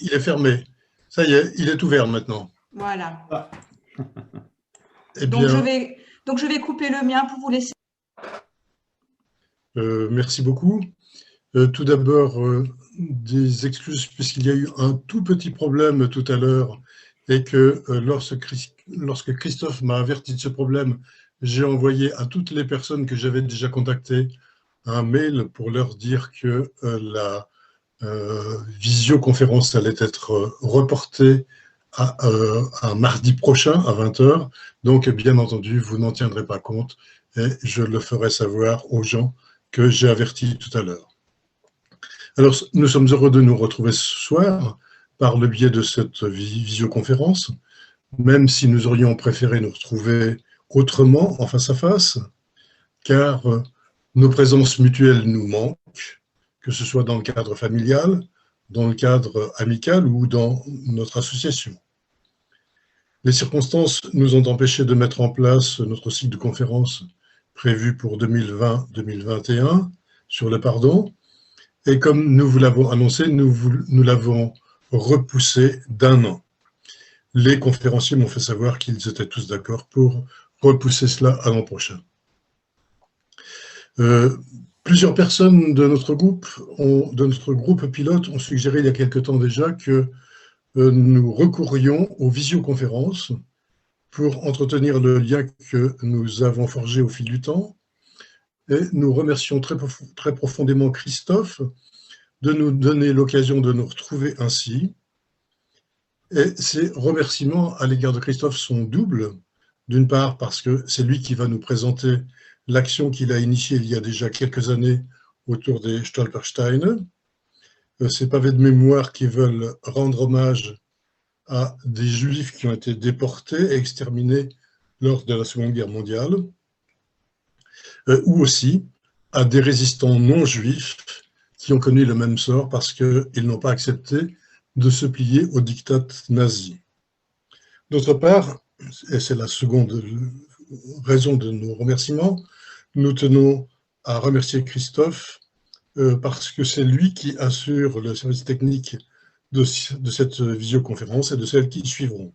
il est fermé. Ça y est, il est ouvert maintenant. Voilà. Ah, Eh Donc bien, je vais couper le mien pour vous laisser. merci beaucoup. Tout d'abord, des excuses puisqu'il y a eu un tout petit problème tout à l'heure et que lorsque Christophe m'a averti de ce problème, j'ai envoyé à toutes les personnes que j'avais déjà contactées un mail pour leur dire que la visioconférence allait être reportée à mardi prochain à 20 h. Donc, bien entendu, vous n'en tiendrez pas compte et je le ferai savoir aux gens que j'ai avertis tout à l'heure. Alors, nous sommes heureux de nous retrouver ce soir par le biais de cette visioconférence, même si nous aurions préféré nous retrouver autrement, en face à face, car nos présences mutuelles nous manquent, que ce soit dans le cadre familial, dans le cadre amical ou dans notre association. Les circonstances nous ont empêchés de mettre en place notre cycle de conférences prévu pour 2020-2021 sur le pardon. Et comme nous vous l'avons annoncé, nous l'avons repoussé d'1 an. Les conférenciers m'ont fait savoir qu'ils étaient tous d'accord pour repousser cela à l'an prochain. Plusieurs personnes de notre groupe pilote ont suggéré il y a quelque temps déjà que nous recourions aux visioconférences pour entretenir le lien que nous avons forgé au fil du temps. Et nous remercions très profondément Christophe de nous donner l'occasion de nous retrouver ainsi. Et ces remerciements à l'égard de Christophe sont doubles. D'une part, parce que c'est lui qui va nous présenter l'action qu'il a initiée il y a déjà quelques années autour des Stolpersteine. Ces pavés de mémoire qui veulent rendre hommage à des Juifs qui ont été déportés et exterminés lors de la Seconde Guerre mondiale, ou aussi à des résistants non juifs qui ont connu le même sort parce qu'ils n'ont pas accepté de se plier au diktat nazi. D'autre part, et c'est la seconde raison de nos remerciements, nous tenons à remercier Christophe parce que c'est lui qui assure le service technique de cette visioconférence et de celles qui suivront.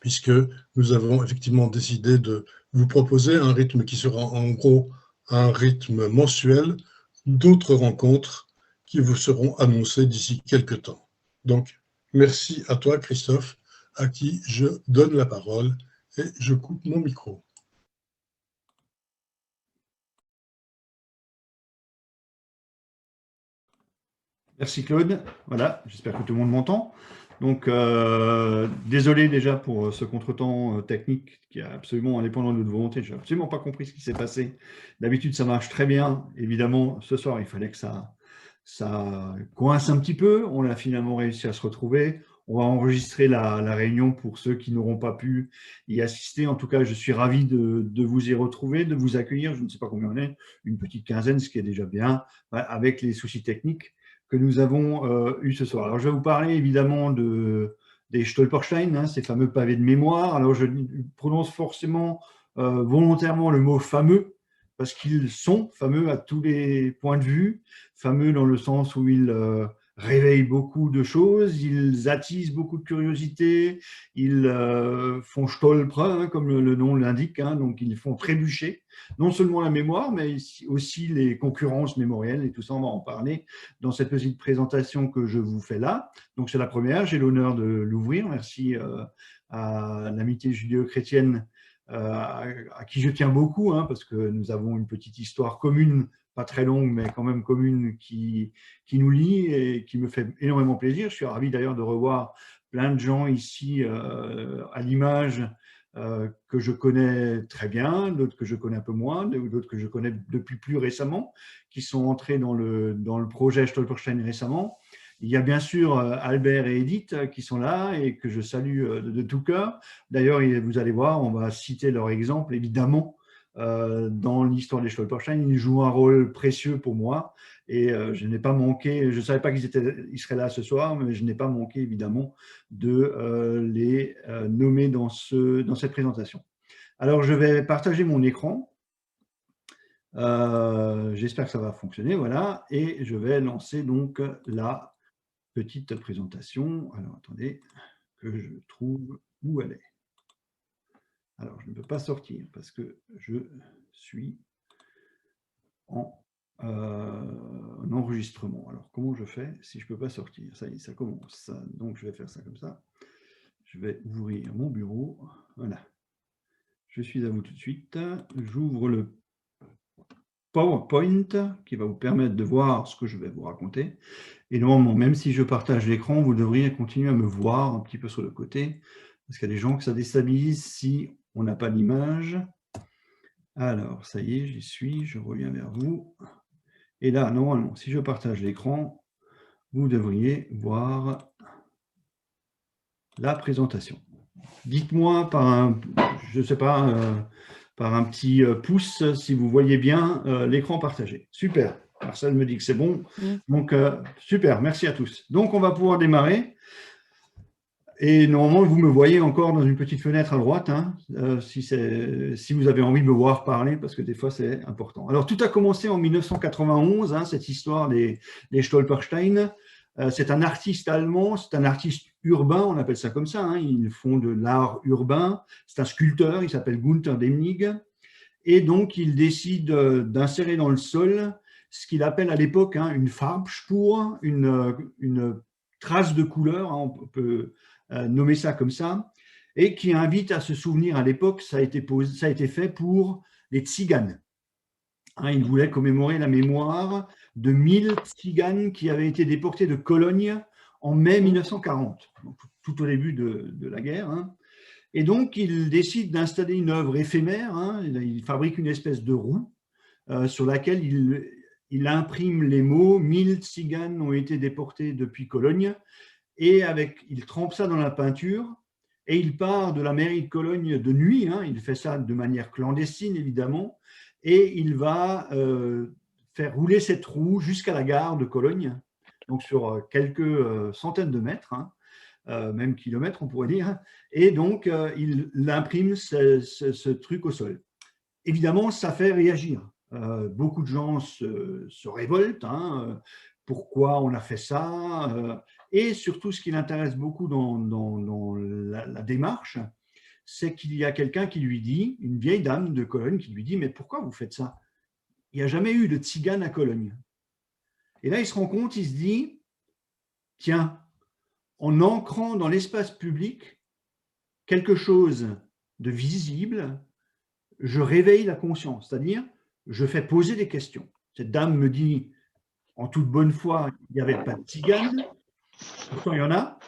Puisque nous avons effectivement décidé de vous proposer un rythme qui sera en gros un rythme mensuel d'autres rencontres qui vous seront annoncées d'ici quelques temps. Donc, merci à toi, Christophe, à qui je donne la parole et je coupe mon micro. merci Claude. Voilà, j'espère que tout le monde m'entend. Donc, désolé déjà pour ce contretemps technique qui est absolument indépendant de notre volonté. Je n'ai absolument pas compris ce qui s'est passé. D'habitude, ça marche très bien. Évidemment, ce soir, il fallait que ça coince un petit peu. On a finalement réussi à se retrouver. On va enregistrer la réunion pour ceux qui n'auront pas pu y assister. En tout cas, je suis ravi de vous y retrouver, de vous accueillir. Je ne sais pas combien on est, une petite quinzaine, ce qui est déjà bien, avec les soucis techniques que nous avons eu ce soir. Alors, je vais vous parler évidemment des Stolperstein, ces fameux pavés de mémoire. Alors, je prononce forcément volontairement le mot fameux, parce qu'ils sont fameux à tous les points de vue, fameux dans le sens où ils réveillent beaucoup de choses, ils attisent beaucoup de curiosité, ils font stolpre, comme le nom l'indique, donc ils font trébucher non seulement la mémoire, mais aussi les concurrences mémorielles, et tout ça, on va en parler dans cette petite présentation que je vous fais là. Donc c'est la première, j'ai l'honneur de l'ouvrir, merci à l'amitié judéo-chrétienne à qui je tiens beaucoup, parce que nous avons une petite histoire commune, pas très longue, mais quand même commune, qui nous lie et qui me fait énormément plaisir. Je suis ravi d'ailleurs de revoir plein de gens ici à l'image que je connais très bien, d'autres que je connais un peu moins, d'autres que je connais depuis plus récemment, qui sont entrés dans le projet Stolperstein récemment. Il y a bien sûr Albert et Edith qui sont là et que je salue de tout cœur. D'ailleurs, vous allez voir, on va citer leur exemple, évidemment, dans l'histoire des Stolperstein. Ils jouent un rôle précieux pour moi et je n'ai pas manqué, je ne savais pas qu'ils seraient là ce soir, mais je n'ai pas manqué évidemment de les nommer dans cette présentation. Alors, je vais partager mon écran. J'espère que ça va fonctionner, voilà, et je vais lancer donc la petite présentation. Alors, attendez que je trouve où elle est. Alors, je ne peux pas sortir parce que je suis en enregistrement. Alors, comment je fais si je ne peux pas sortir? Ça y est, ça commence. Donc, je vais faire ça comme ça. Je vais ouvrir mon bureau. Voilà. Je suis à vous tout de suite. J'ouvre le PowerPoint qui va vous permettre de voir ce que je vais vous raconter. Et normalement, même si je partage l'écran, vous devriez continuer à me voir un petit peu sur le côté, parce qu'il y a des gens que ça déstabilise si on n'a pas d'image. Alors, ça y est, j'y suis, je reviens vers vous. Et là, normalement, si je partage l'écran, vous devriez voir la présentation. Dites-moi par un, je sais pas, par un petit pouce si vous voyez bien l'écran partagé. Super. Marcel me dit que c'est bon. Donc, super. Merci à tous. Donc, on va pouvoir démarrer. Et normalement, vous me voyez encore dans une petite fenêtre à droite, hein, si vous avez envie de me voir parler, parce que des fois, c'est important. Alors, tout a commencé en 1991, hein, cette histoire des Stolperstein. C'est un artiste allemand, c'est un artiste urbain, on appelle ça comme ça, hein, ils font de l'art urbain. C'est un sculpteur, il s'appelle Günther Demnig. Et donc, il décide d'insérer dans le sol ce qu'il appelle à l'époque une Farbspur, une trace de couleur, hein, on peut nommer ça comme ça, et qui invite à se souvenir à l'époque, ça a été fait pour les Tziganes. Hein, il voulait commémorer la mémoire de 1000 Tziganes qui avaient été déportés de Cologne en mai 1940, donc tout au début de la guerre. Hein. Et donc, il décide d'installer une œuvre éphémère. Hein, il fabrique une espèce de roue sur laquelle il imprime les mots « 1000 Tziganes ont été déportés depuis Cologne ». Et il trempe ça dans la peinture et il part de la mairie de Cologne de nuit. Hein, il fait ça de manière clandestine, évidemment, et il va faire rouler cette roue jusqu'à la gare de Cologne, donc sur quelques centaines de mètres, hein, même kilomètres, on pourrait dire. Et donc, il imprime ce truc au sol. Évidemment, ça fait réagir. Beaucoup de gens se révoltent. Hein, pourquoi on a fait ça? Et surtout, ce qui l'intéresse beaucoup dans la démarche, c'est qu'il y a quelqu'un qui lui dit, une vieille dame de Cologne qui lui dit « Mais pourquoi vous faites ça? Il n'y a jamais eu de Tziganes à Cologne. » Et là, il se rend compte, il se dit « Tiens, en ancrant dans l'espace public quelque chose de visible, je réveille la conscience, c'est-à-dire je fais poser des questions. » Cette dame me dit, en toute bonne foi, il n'y avait pas de Tziganes, pourtant il y en a.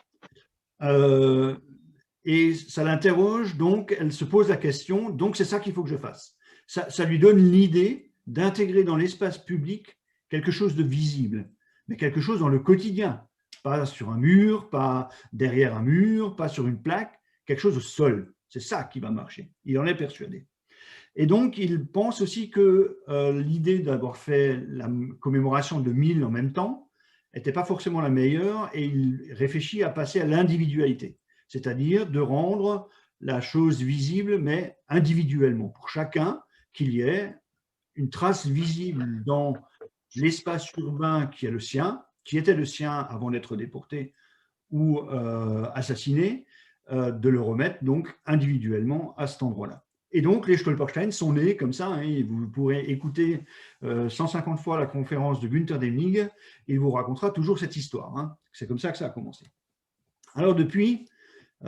Et ça l'interroge, donc elle se pose la question, donc c'est ça qu'il faut que je fasse. Ça lui donne l'idée d'intégrer dans l'espace public quelque chose de visible, mais quelque chose dans le quotidien, pas sur un mur, pas derrière un mur, pas sur une plaque, quelque chose au sol. C'est ça qui va marcher, il en est persuadé. Et donc, il pense aussi que l'idée d'avoir fait la commémoration de 1000 en même temps n'était pas forcément la meilleure, et il réfléchit à passer à l'individualité, c'est-à-dire de rendre la chose visible, mais individuellement, pour chacun, qu'il y ait une trace visible dans l'espace urbain qui est le sien, qui était le sien avant d'être déporté ou assassiné, de le remettre donc individuellement à cet endroit-là. Et donc, les Stolperstein sont nés comme ça. Hein, vous pourrez écouter 150 fois la conférence de Günther Demnig, il vous racontera toujours cette histoire. Hein. C'est comme ça que ça a commencé. Alors depuis,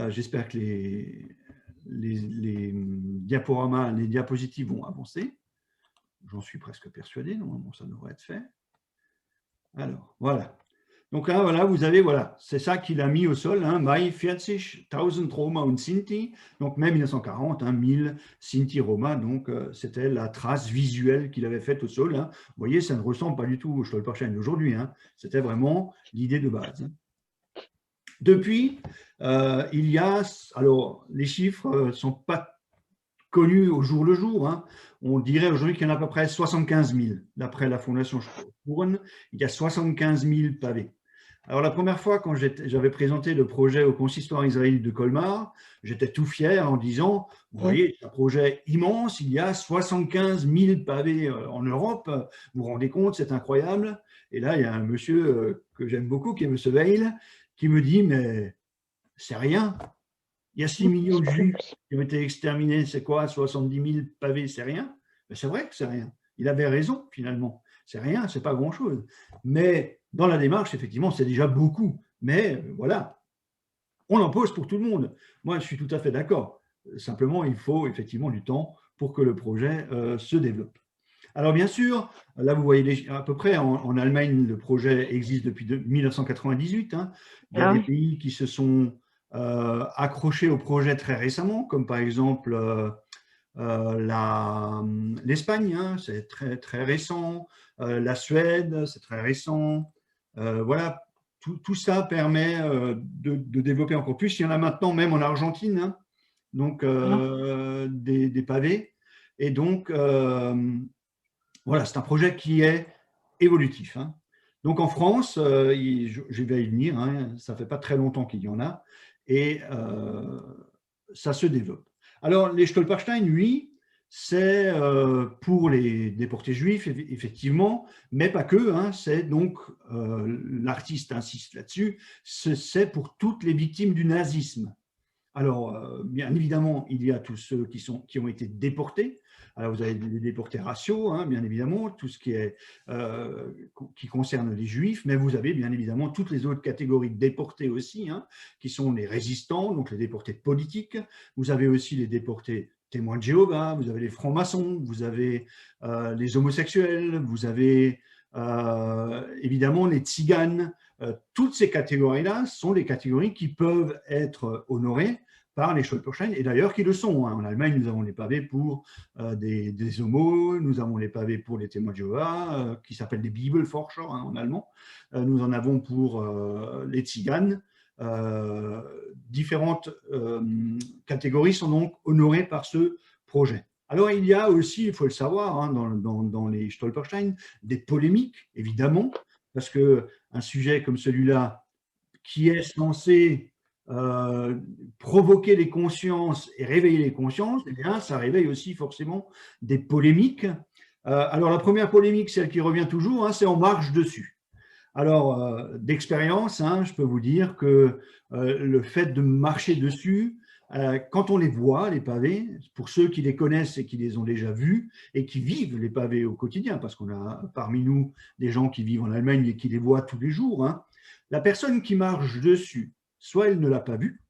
j'espère que les diaporamas, les diapositives vont avancer. J'en suis presque persuadé, normalement ça devrait être fait. Alors, voilà. Donc là, voilà, vous avez, voilà, c'est ça qu'il a mis au sol, hein, Mai 40.000 Roma und Sinti, donc mai 1940, hein, 1000 Sinti Roma, donc c'était la trace visuelle qu'il avait faite au sol. Hein. Vous voyez, ça ne ressemble pas du tout au Stolperstein d'aujourd'hui, hein. C'était vraiment l'idée de base. Hein. Depuis, il y a, alors les chiffres ne sont pas connus au jour le jour, hein. On dirait aujourd'hui qu'il y en a à peu près 75 000, d'après la Fondation Sporen, il y a 75 000 pavés. Alors la première fois, quand j'avais présenté le projet au consistoire israélite de Colmar, j'étais tout fier en disant, vous voyez, c'est un projet immense, il y a 75 000 pavés en Europe, vous vous rendez compte, c'est incroyable. Et là, il y a un monsieur que j'aime beaucoup, qui est M. Veil, qui me dit, mais c'est rien. Il y a 6 millions de juifs qui ont été exterminés, c'est quoi, 70 000 pavés, c'est rien. Mais c'est vrai que c'est rien. Il avait raison, finalement. C'est rien, c'est pas grand-chose. Mais dans la démarche, effectivement, c'est déjà beaucoup. Mais voilà, on en pose pour tout le monde. Moi, je suis tout à fait d'accord. Simplement, il faut effectivement du temps pour que le projet se développe. Alors bien sûr, là vous voyez à peu près, en Allemagne, le projet existe depuis 1998. Hein. Il y a des pays qui se sont accrochés au projet très récemment, comme par exemple l'Espagne, hein, c'est très, très récent, la Suède, c'est très récent. Voilà, tout ça permet de développer encore plus. Il y en a maintenant même en Argentine, hein, donc des pavés. Et donc, voilà, c'est un projet qui est évolutif. Hein. Donc en France, je vais y venir, hein, ça ne fait pas très longtemps qu'il y en a, et ça se développe. Alors les Stolperstein, lui, c'est pour les déportés juifs, effectivement, mais pas que, hein, c'est donc, l'artiste insiste là-dessus, c'est pour toutes les victimes du nazisme. Alors, bien évidemment, il y a tous ceux qui ont été déportés. Alors, vous avez les déportés raciaux, hein, bien évidemment, tout ce qui concerne les juifs, mais vous avez bien évidemment toutes les autres catégories de déportés aussi, hein, qui sont les résistants, donc les déportés politiques. Vous avez aussi les déportés témoins de Jéhovah, vous avez les francs-maçons, vous avez les homosexuels, vous avez évidemment les tziganes. Toutes ces catégories-là sont les catégories qui peuvent être honorées par les Stolperstein, et d'ailleurs qui le sont. Hein. En Allemagne, nous avons les pavés pour des homos, nous avons les pavés pour les témoins de Jéhovah, qui s'appellent des Bibelforscher, hein, en allemand. Nous en avons pour les tziganes. Différentes catégories sont donc honorées par ce projet. Alors, il y a aussi, il faut le savoir, hein, dans les Stolperstein, des polémiques, évidemment, parce qu'un sujet comme celui-là, qui est censé provoquer les consciences et réveiller les consciences, eh bien, ça réveille aussi forcément des polémiques. Alors, la première polémique, celle qui revient toujours, hein, c'est on marche dessus. Alors, d'expérience, hein, je peux vous dire que le fait de marcher dessus, quand on les voit, les pavés, pour ceux qui les connaissent et qui les ont déjà vus et qui vivent les pavés au quotidien, parce qu'on a parmi nous des gens qui vivent en Allemagne et qui les voient tous les jours, hein, la personne qui marche dessus, soit elle ne l'a pas vu,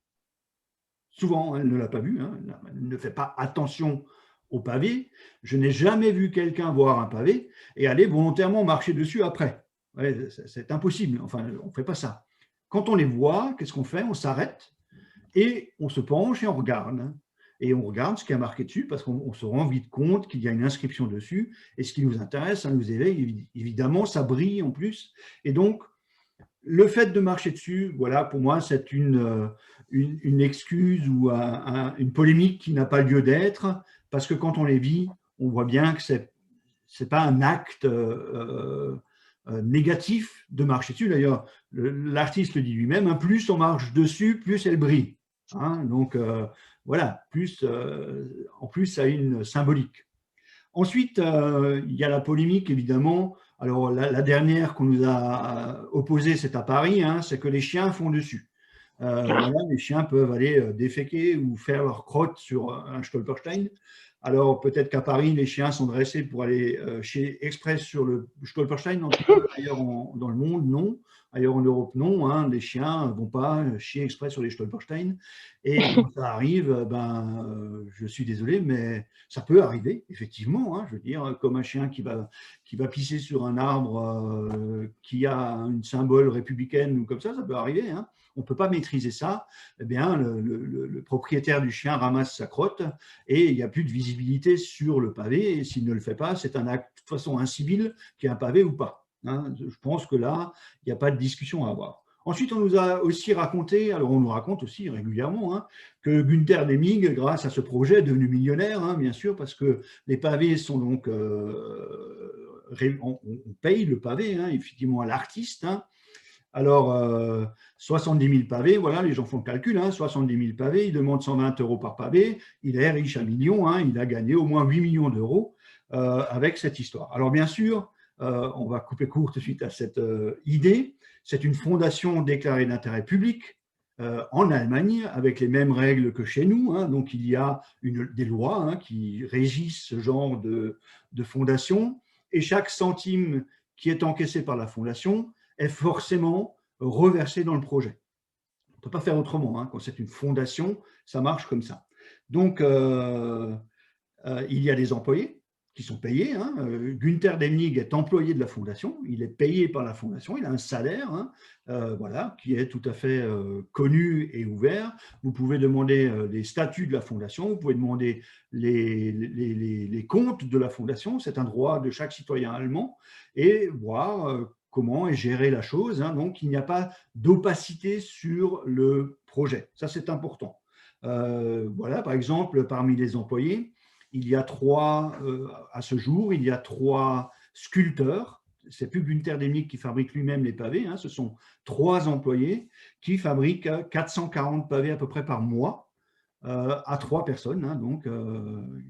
souvent elle ne l'a pas vu, hein, elle ne fait pas attention au pavé. Je n'ai jamais vu quelqu'un voir un pavé et aller volontairement marcher dessus après. Ouais, c'est impossible, enfin, on ne fait pas ça. Quand on les voit, qu'est-ce qu'on fait? On s'arrête et on se penche et on regarde. Et on regarde ce qui est marqué dessus parce qu'on se rend vite compte qu'il y a une inscription dessus. Et ce qui nous intéresse, ça nous éveille. Évidemment, ça brille en plus. Et donc, le fait de marcher dessus, voilà, pour moi, c'est une excuse ou une polémique qui n'a pas lieu d'être, parce que quand on les vit, on voit bien que ce n'est pas un acte négatif de marcher dessus. D'ailleurs, l'artiste le dit lui-même, hein, plus on marche dessus, plus elle brille. Hein, donc, voilà, en plus, ça a une symbolique. Ensuite, il y a la polémique, évidemment. Alors, la dernière qu'on nous a opposée, c'est à Paris, hein, c'est que les chiens font dessus. Voilà, les chiens peuvent aller déféquer ou faire leur crotte sur un Stolperstein. Alors, peut-être qu'à Paris, les chiens sont dressés pour aller chier express sur le Stolperstein. En tout cas, ailleurs dans le monde, non. Ailleurs en Europe, non. Hein. Les chiens ne vont pas chier express sur les Stolperstein. Et quand ça arrive, je suis désolé, mais ça peut arriver, effectivement. Hein, je veux dire, comme un chien qui va pisser sur un arbre qui a une symbole républicaine ou comme ça peut arriver. Hein. On ne peut pas maîtriser ça. Eh bien, le propriétaire du chien ramasse sa crotte et il n'y a plus de visibilité sur le pavé. Et s'il ne le fait pas, c'est un acte de toute façon incivil qui est un pavé ou pas. Hein. Je pense que là, il n'y a pas de discussion à avoir. Ensuite, on nous a aussi raconté, alors on nous raconte aussi régulièrement, hein, que Günther Demig, grâce à ce projet, est devenu millionnaire, hein, bien sûr, parce que les pavés sont donc… on paye le pavé, hein, effectivement, à l'artiste. Hein. Alors, 70 000 pavés, voilà, les gens font le calcul, hein, 70 000 pavés, il demande 120 € par pavé, il est riche à millions, hein, il a gagné au moins 8 millions d'euros avec cette histoire. Alors, bien sûr, on va couper court tout de suite à cette idée. C'est une fondation déclarée d'intérêt public en Allemagne, avec les mêmes règles que chez nous. Hein. Donc, il y a des lois hein, qui régissent ce genre de fondation. Et chaque centime qui est encaissé par la fondation est forcément reversé dans le projet. On ne peut pas faire autrement. Hein. Quand c'est une fondation, ça marche comme ça. Donc, il y a des employés qui sont payés. Hein. Günther Demnig est employé de la fondation, il est payé par la fondation, il a un salaire hein, voilà, qui est tout à fait connu et ouvert. Vous pouvez demander les statuts de la fondation, vous pouvez demander les comptes de la fondation, c'est un droit de chaque citoyen allemand, et voir comment est gérée la chose. Hein. Donc, il n'y a pas d'opacité sur le projet. Ça, c'est important. Voilà, par exemple, parmi les employés, il y a à ce jour, il y a 3 sculpteurs. C'est plus Günther Demnig qui fabrique lui-même les pavés. Hein, ce sont 3 employés qui fabriquent 440 pavés à peu près par mois à 3 personnes, hein, donc,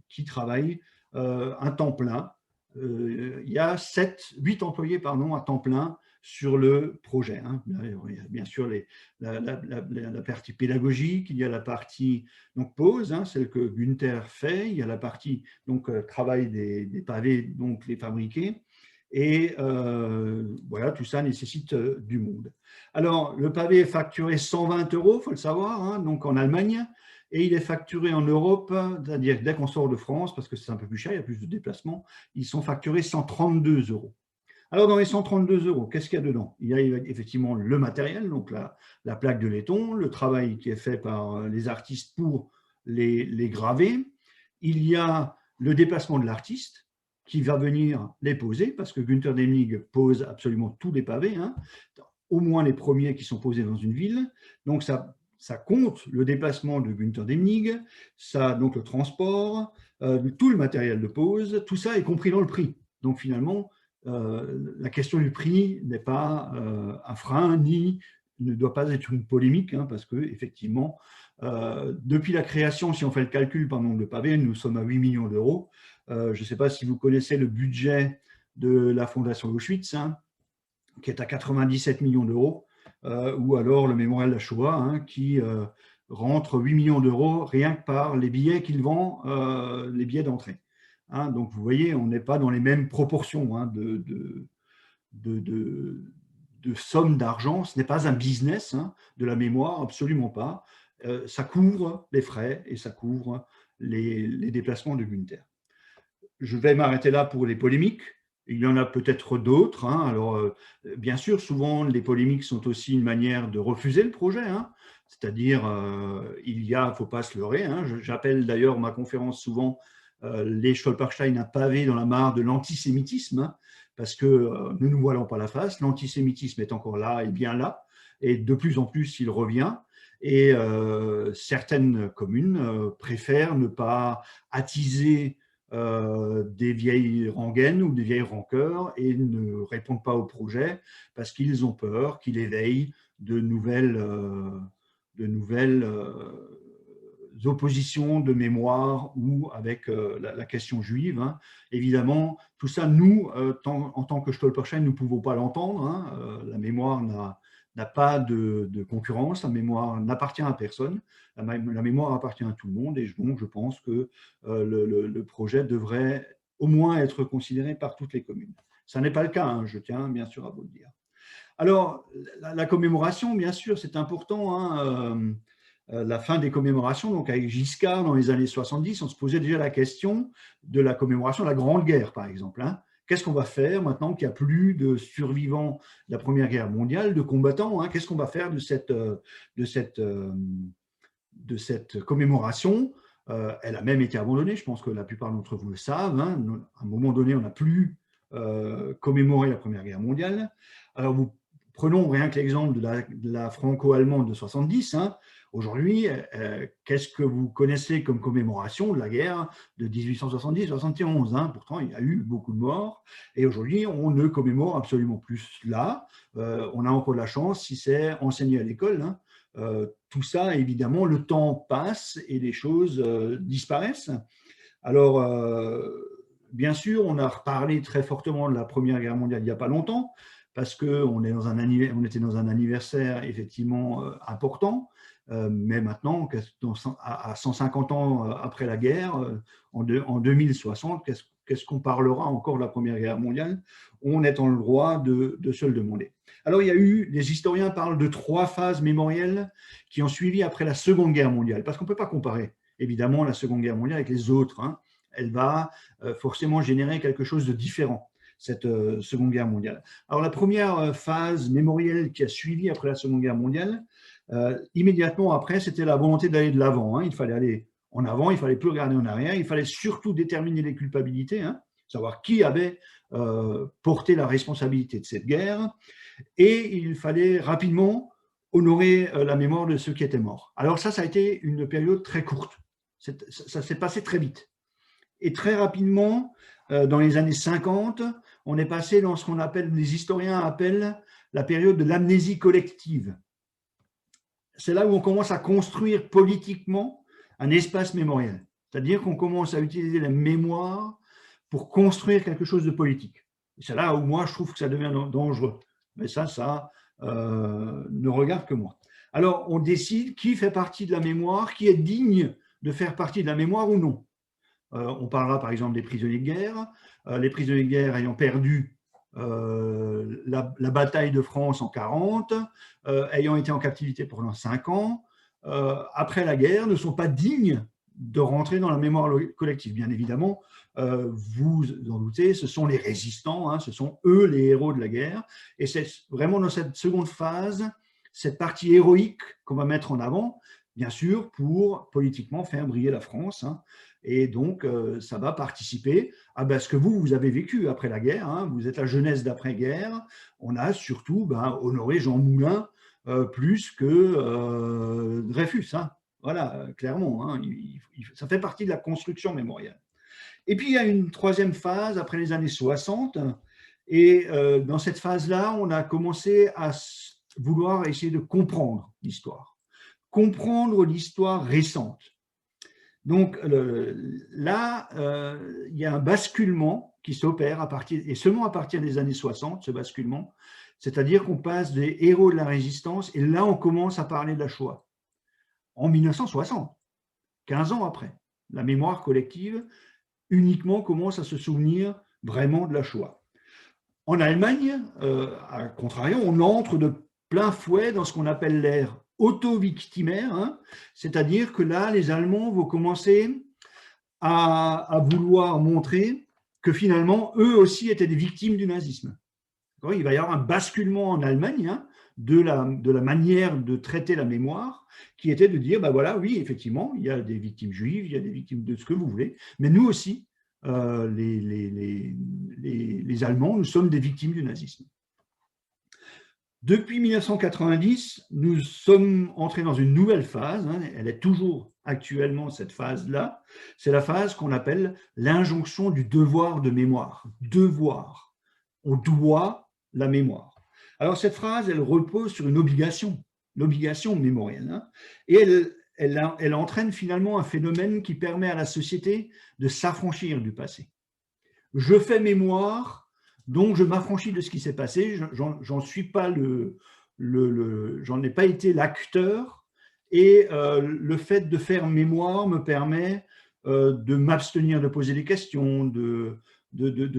qui travaillent un temps plein. Il y a 8 employés pardon, à temps plein sur le projet. Hein. Il y a bien sûr la partie pédagogique, il y a la partie donc, pose, hein, celle que Günther fait, il y a la partie donc, travail des pavés, donc les fabriquer. Et voilà, tout ça nécessite du monde. Alors, le pavé est facturé 120 €, il faut le savoir, hein, donc en Allemagne, et il est facturé en Europe, c'est-à-dire dès qu'on sort de France, parce que c'est un peu plus cher, il y a plus de déplacements, ils sont facturés 132 €. Alors, dans les 132 €, qu'est-ce qu'il y a dedans? Il y a effectivement le matériel, donc la plaque de laiton, le travail qui est fait par les artistes pour les graver. Il y a le déplacement de l'artiste qui va venir les poser, parce que Günther Demnig pose absolument tous les pavés, hein, au moins les premiers qui sont posés dans une ville. Donc, ça compte le déplacement de Günther Demnig, ça, donc le transport, tout le matériel de pose, tout ça est compris dans le prix. Donc, finalement, la question du prix n'est pas un frein, ni ne doit pas être une polémique, hein, parce qu'effectivement, depuis la création, si on fait le calcul par nombre de pavés, nous sommes à 8 millions d'euros. Je ne sais pas si vous connaissez le budget de la Fondation Auschwitz, hein, qui est à 97 millions d'euros, ou alors le mémorial de la Shoah, hein, qui rentre 8 millions d'euros rien que par les billets qu'il vend, les billets d'entrée. Hein, donc, vous voyez, on n'est pas dans les mêmes proportions hein, de sommes d'argent. Ce n'est pas un business hein, de la mémoire, absolument pas. Ça couvre les frais et ça couvre les déplacements de Günther. Je vais m'arrêter là pour les polémiques. Il y en a peut-être d'autres. Hein. Alors, bien sûr, souvent, les polémiques sont aussi une manière de refuser le projet. Hein. C'est-à-dire, il ne faut pas se leurrer. Hein. J'appelle d'ailleurs ma conférence souvent les Stolperstein un pavé dans la mare de l'antisémitisme, hein, parce que ne nous voilons pas la face, l'antisémitisme est encore là et bien là, et de plus en plus il revient, et certaines communes préfèrent ne pas attiser des vieilles rengaines ou des vieilles rancœurs et ne répondent pas au projet parce qu'ils ont peur qu'il éveille de nouvelles oppositions de mémoire ou avec la question juive. Hein. Évidemment, tout ça, nous, en tant que Stolperstein, nous ne pouvons pas l'entendre. Hein. La mémoire n'a pas de concurrence, la mémoire n'appartient à personne, la mémoire appartient à tout le monde, et donc je pense que le projet devrait au moins être considéré par toutes les communes. Ça n'est pas le cas, hein, je tiens bien sûr à vous le dire. Alors, la commémoration, bien sûr, c'est important. Hein, la fin des commémorations, donc avec Giscard dans les années 70, on se posait déjà la question de la commémoration de la Grande Guerre, par exemple. Hein. Qu'est-ce qu'on va faire maintenant qu'il n'y a plus de survivants de la Première Guerre mondiale, de combattants, hein? Qu'est-ce qu'on va faire de cette commémoration? Elle a même été abandonnée, je pense que la plupart d'entre vous le savent. Hein. À un moment donné, on n'a plus commémoré la Première Guerre mondiale. Alors, prenons rien que l'exemple de la franco-allemande de 70. Hein. Aujourd'hui, qu'est-ce que vous connaissez comme commémoration de la guerre de 1870-71 hein? Pourtant, il y a eu beaucoup de morts. Et aujourd'hui, on ne commémore absolument plus là. On a encore de la chance si c'est enseigné à l'école. Hein. Tout ça, évidemment, le temps passe et les choses disparaissent. Alors, bien sûr, on a reparlé très fortement de la Première Guerre mondiale il n'y a pas longtemps, parce qu'on était dans un anniversaire effectivement important, mais maintenant, à 150 ans après la guerre, en 2060, qu'est-ce qu'on parlera encore de la Première Guerre mondiale? On est en le droit de se le demander. Alors, les historiens parlent de 3 phases mémorielles qui ont suivi après la Seconde Guerre mondiale, parce qu'on ne peut pas comparer, évidemment, la Seconde Guerre mondiale avec les autres, hein. Elle va forcément générer quelque chose de différent, cette Seconde Guerre mondiale. Alors, la première phase mémorielle qui a suivi après la Seconde Guerre mondiale, immédiatement après, c'était la volonté d'aller de l'avant, hein. Il fallait aller en avant, il ne fallait plus regarder en arrière, il fallait surtout déterminer les culpabilités, hein, savoir qui avait porté la responsabilité de cette guerre, et il fallait rapidement honorer la mémoire de ceux qui étaient morts. Alors ça a été une période très courte, ça s'est passé très vite. Et très rapidement, dans les années 50, on est passé dans ce qu'on appelle, les historiens appellent la période de l'amnésie collective. C'est là où on commence à construire politiquement un espace mémoriel. C'est-à-dire qu'on commence à utiliser la mémoire pour construire quelque chose de politique. C'est là où moi, je trouve que ça devient dangereux. Mais ça ne regarde que moi. Alors, on décide qui fait partie de la mémoire, qui est digne de faire partie de la mémoire ou non. On parlera par exemple des prisonniers de guerre. Les prisonniers de guerre ayant perdu la bataille de France en 1940, ayant été en captivité pendant 5 ans, après la guerre, ne sont pas dignes de rentrer dans la mémoire collective. Bien évidemment, vous en doutez, ce sont les résistants, hein, ce sont eux les héros de la guerre. Et c'est vraiment dans cette seconde phase, cette partie héroïque qu'on va mettre en avant, bien sûr, pour politiquement faire briller la France, hein. Et donc, ça va participer à ce que vous avez vécu après la guerre, hein. Vous êtes la jeunesse d'après-guerre. On a surtout honoré Jean Moulin plus que Dreyfus, hein. Voilà, clairement, hein, ça fait partie de la construction mémorielle. Et puis, il y a une troisième phase après les années 60. Et dans cette phase-là, on a commencé à vouloir essayer de comprendre l'histoire récente. Donc là, il y a un basculement qui s'opère et seulement à partir des années 60, ce basculement, c'est-à-dire qu'on passe des héros de la résistance et là, on commence à parler de la Shoah. En 1960, 15 ans après, la mémoire collective uniquement commence à se souvenir vraiment de la Shoah. En Allemagne, à contrario, on entre de plein fouet dans ce qu'on appelle l'ère auto-victimaire, hein, c'est-à-dire que là, les Allemands vont commencer à vouloir montrer que finalement, eux aussi étaient des victimes du nazisme. Il va y avoir un basculement en Allemagne, hein, de la manière de traiter la mémoire, qui était de dire, voilà, oui, effectivement, il y a des victimes juives, il y a des victimes de ce que vous voulez, mais nous aussi, les Allemands, nous sommes des victimes du nazisme. Depuis 1990, nous sommes entrés dans une nouvelle phase, hein, elle est toujours actuellement cette phase-là, c'est la phase qu'on appelle l'injonction du devoir de mémoire. Devoir, on doit la mémoire. Alors cette phrase, elle repose sur une obligation mémorielle, hein, et elle entraîne finalement un phénomène qui permet à la société de s'affranchir du passé. Je fais mémoire, donc je m'affranchis de ce qui s'est passé, j'en suis pas j'en ai pas été l'acteur, et le fait de faire mémoire me permet de m'abstenir de poser des questions, de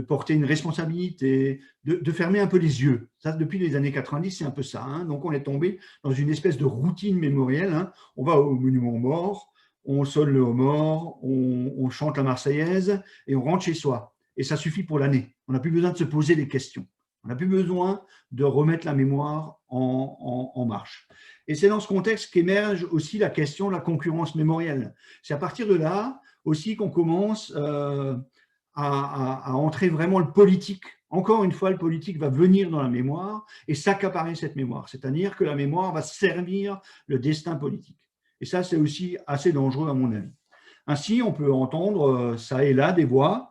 porter une responsabilité, de fermer un peu les yeux. Ça, depuis les années 90, c'est un peu ça, hein. Donc on est tombé dans une espèce de routine mémorielle, hein. On va au monument aux morts, on sonne le haut mort, on chante la Marseillaise et on rentre chez soi. Et ça suffit pour l'année. On n'a plus besoin de se poser des questions. On n'a plus besoin de remettre la mémoire en marche. Et c'est dans ce contexte qu'émerge aussi la question de la concurrence mémorielle. C'est à partir de là aussi qu'on commence à entrer vraiment le politique. Encore une fois, le politique va venir dans la mémoire et s'accaparer cette mémoire. C'est-à-dire que la mémoire va servir le destin politique. Et ça, c'est aussi assez dangereux à mon avis. Ainsi, on peut entendre ça et là des voix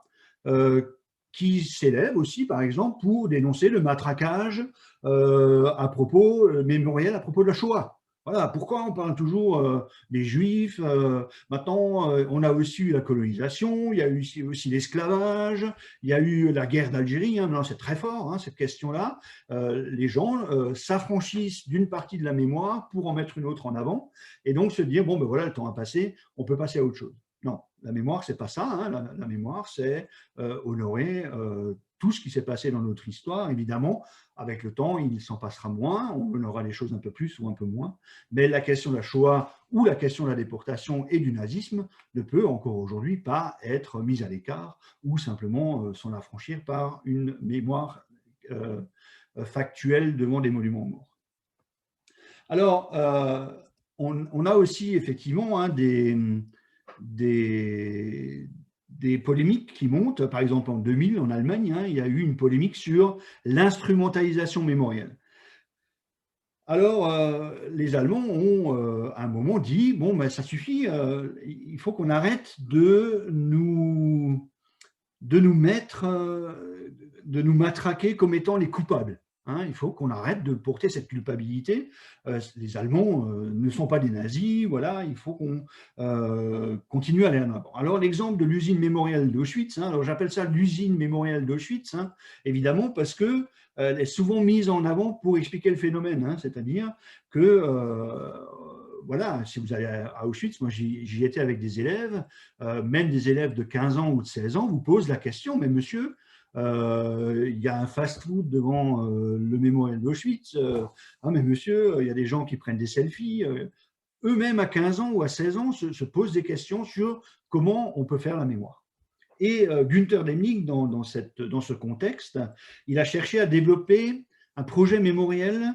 qui s'élèvent aussi, par exemple, pour dénoncer le matraquage mémoriel à propos de la Shoah. Voilà, pourquoi on parle toujours des Juifs? Maintenant, on a aussi eu la colonisation, il y a eu aussi l'esclavage, il y a eu la guerre d'Algérie. Hein, c'est très fort, hein, cette question-là. Les gens s'affranchissent d'une partie de la mémoire pour en mettre une autre en avant, et donc se dire, bon, ben voilà, le temps a passé, on peut passer à autre chose. Non, la mémoire, c'est pas ça. Hein, la mémoire, c'est honorer tout ce qui s'est passé dans notre histoire. Évidemment, avec le temps, il s'en passera moins, on aura les choses un peu plus ou un peu moins, mais la question de la Shoah ou la question de la déportation et du nazisme ne peut encore aujourd'hui pas être mise à l'écart ou simplement s'en affranchir par une mémoire factuelle devant des monuments morts. Alors, on a aussi effectivement des polémiques qui montent. Par exemple, en 2000, en Allemagne, il y a eu une polémique sur l'instrumentalisation mémorielle. Alors, les Allemands ont à un moment dit, bon, ben, ça suffit, il faut qu'on arrête de nous matraquer comme étant les coupables. Hein, il faut qu'on arrête de porter cette culpabilité. Les Allemands ne sont pas des nazis, voilà, il faut qu'on continue à aller en avant. Alors, l'exemple de l'usine mémorielle d'Auschwitz, hein, alors j'appelle ça l'usine mémorielle d'Auschwitz, hein, évidemment, parce que elle est souvent mise en avant pour expliquer le phénomène, hein, c'est-à-dire que voilà, si vous allez à Auschwitz, moi j'y étais avec des élèves, même des élèves de 15 ans ou de 16 ans vous posent la question, mais monsieur, il y a un fast-food devant le mémorial d'Auschwitz, ah mais monsieur, il y a des gens qui prennent des selfies, eux-mêmes à 15 ans ou à 16 ans se posent des questions sur comment on peut faire la mémoire. Et Günther Demnig, dans ce contexte, il a cherché à développer un projet mémoriel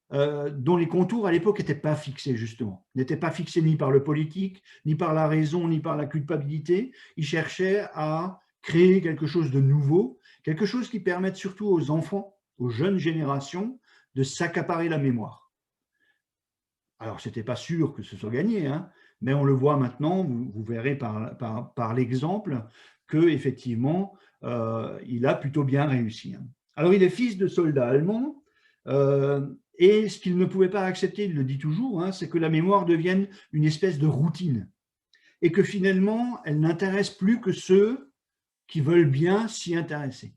dont les contours à l'époque n'étaient pas fixés, justement, n'étaient pas fixés ni par le politique, ni par la raison, ni par la culpabilité. Il cherchait à créer quelque chose de nouveau, quelque chose qui permette surtout aux enfants, aux jeunes générations, de s'accaparer la mémoire. Alors, ce n'était pas sûr que ce soit gagné, hein, mais on le voit maintenant, vous verrez par l'exemple, qu'effectivement, il a plutôt bien réussi. Hein. Alors, il est fils de soldats allemands, et ce qu'il ne pouvait pas accepter, il le dit toujours, hein, c'est que la mémoire devienne une espèce de routine, et que finalement, elle n'intéresse plus que ceux qui veulent bien s'y intéresser.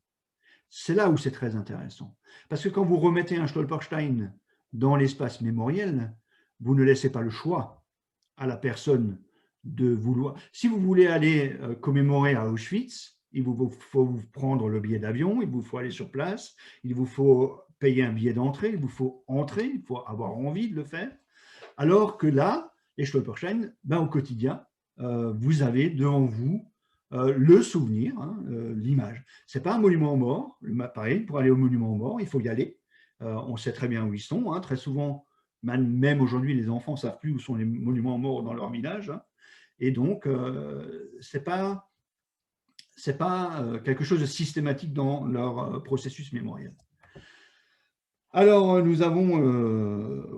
C'est là où c'est très intéressant. Parce que quand vous remettez un Stolperstein dans l'espace mémoriel, vous ne laissez pas le choix à la personne de vouloir. Si vous voulez aller commémorer à Auschwitz, il vous faut prendre le billet d'avion, il vous faut aller sur place, il vous faut payer un billet d'entrée, il vous faut entrer, il faut avoir envie de le faire. Alors que là, les Stolperstein, ben, au quotidien, vous avez devant vous le souvenir, hein, l'image. Ce n'est pas un monument aux morts. Pareil, pour aller au monument aux morts, il faut y aller. On sait très bien où ils sont. Hein. Très souvent, même aujourd'hui, les enfants ne savent plus où sont les monuments aux morts dans leur village. Hein. Et donc, ce n'est pas quelque chose de systématique dans leur processus mémoriel. Alors, nous avons,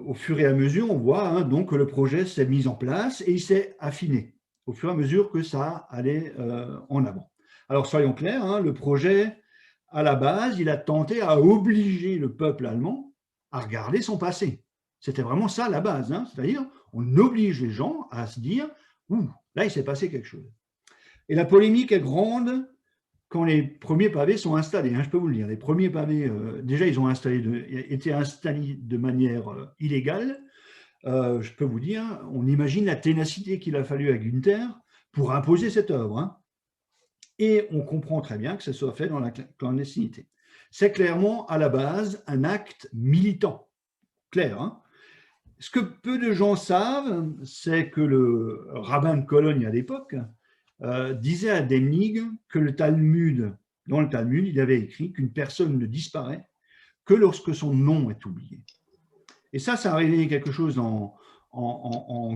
au fur et à mesure, on voit hein, donc que le projet s'est mis en place et il s'est affiné au fur et à mesure que ça allait en avant. Alors, soyons clairs, hein, le projet, à la base, il a tenté à obliger le peuple allemand à regarder son passé. C'était vraiment ça la base, hein, c'est-à-dire on oblige les gens à se dire « Ouh, là, il s'est passé quelque chose ». Et la polémique est grande quand les premiers pavés sont installés, hein, je peux vous le dire. Les premiers pavés, déjà, ils ont été installés de manière illégale. Je peux vous dire, on imagine la ténacité qu'il a fallu à Günther pour imposer cette œuvre. Hein. Et on comprend très bien que ça soit fait dans la clandestinité. C'est clairement, à la base, un acte militant. Clair, hein. Ce que peu de gens savent, c'est que le rabbin de Cologne à l'époque disait à Demnig que dans le Talmud, il avait écrit qu'une personne ne disparaît que lorsque son nom est oublié. Et ça a révélé quelque chose en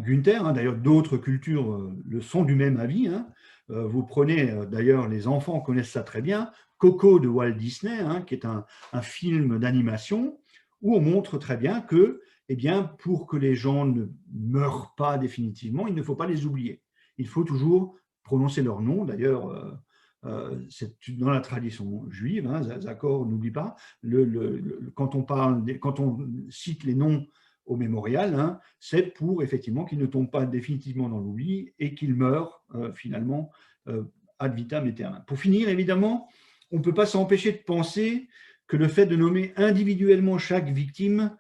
Günther. Hein. D'ailleurs, d'autres cultures le sont du même avis. Hein. Vous prenez, d'ailleurs, les enfants connaissent ça très bien, Coco de Walt Disney, hein, qui est un film d'animation, où on montre très bien que, eh bien, pour que les gens ne meurent pas définitivement, il ne faut pas les oublier. Il faut toujours prononcer leur nom. D'ailleurs, c'est dans la tradition juive, hein, Zakor, n'oublie pas, quand on cite les noms au mémorial, hein, c'est pour effectivement qu'il ne tombe pas définitivement dans l'oubli et qu'il meure finalement ad vitam aeternam. Pour finir, évidemment, on ne peut pas s'empêcher de penser que le fait de nommer individuellement chaque victime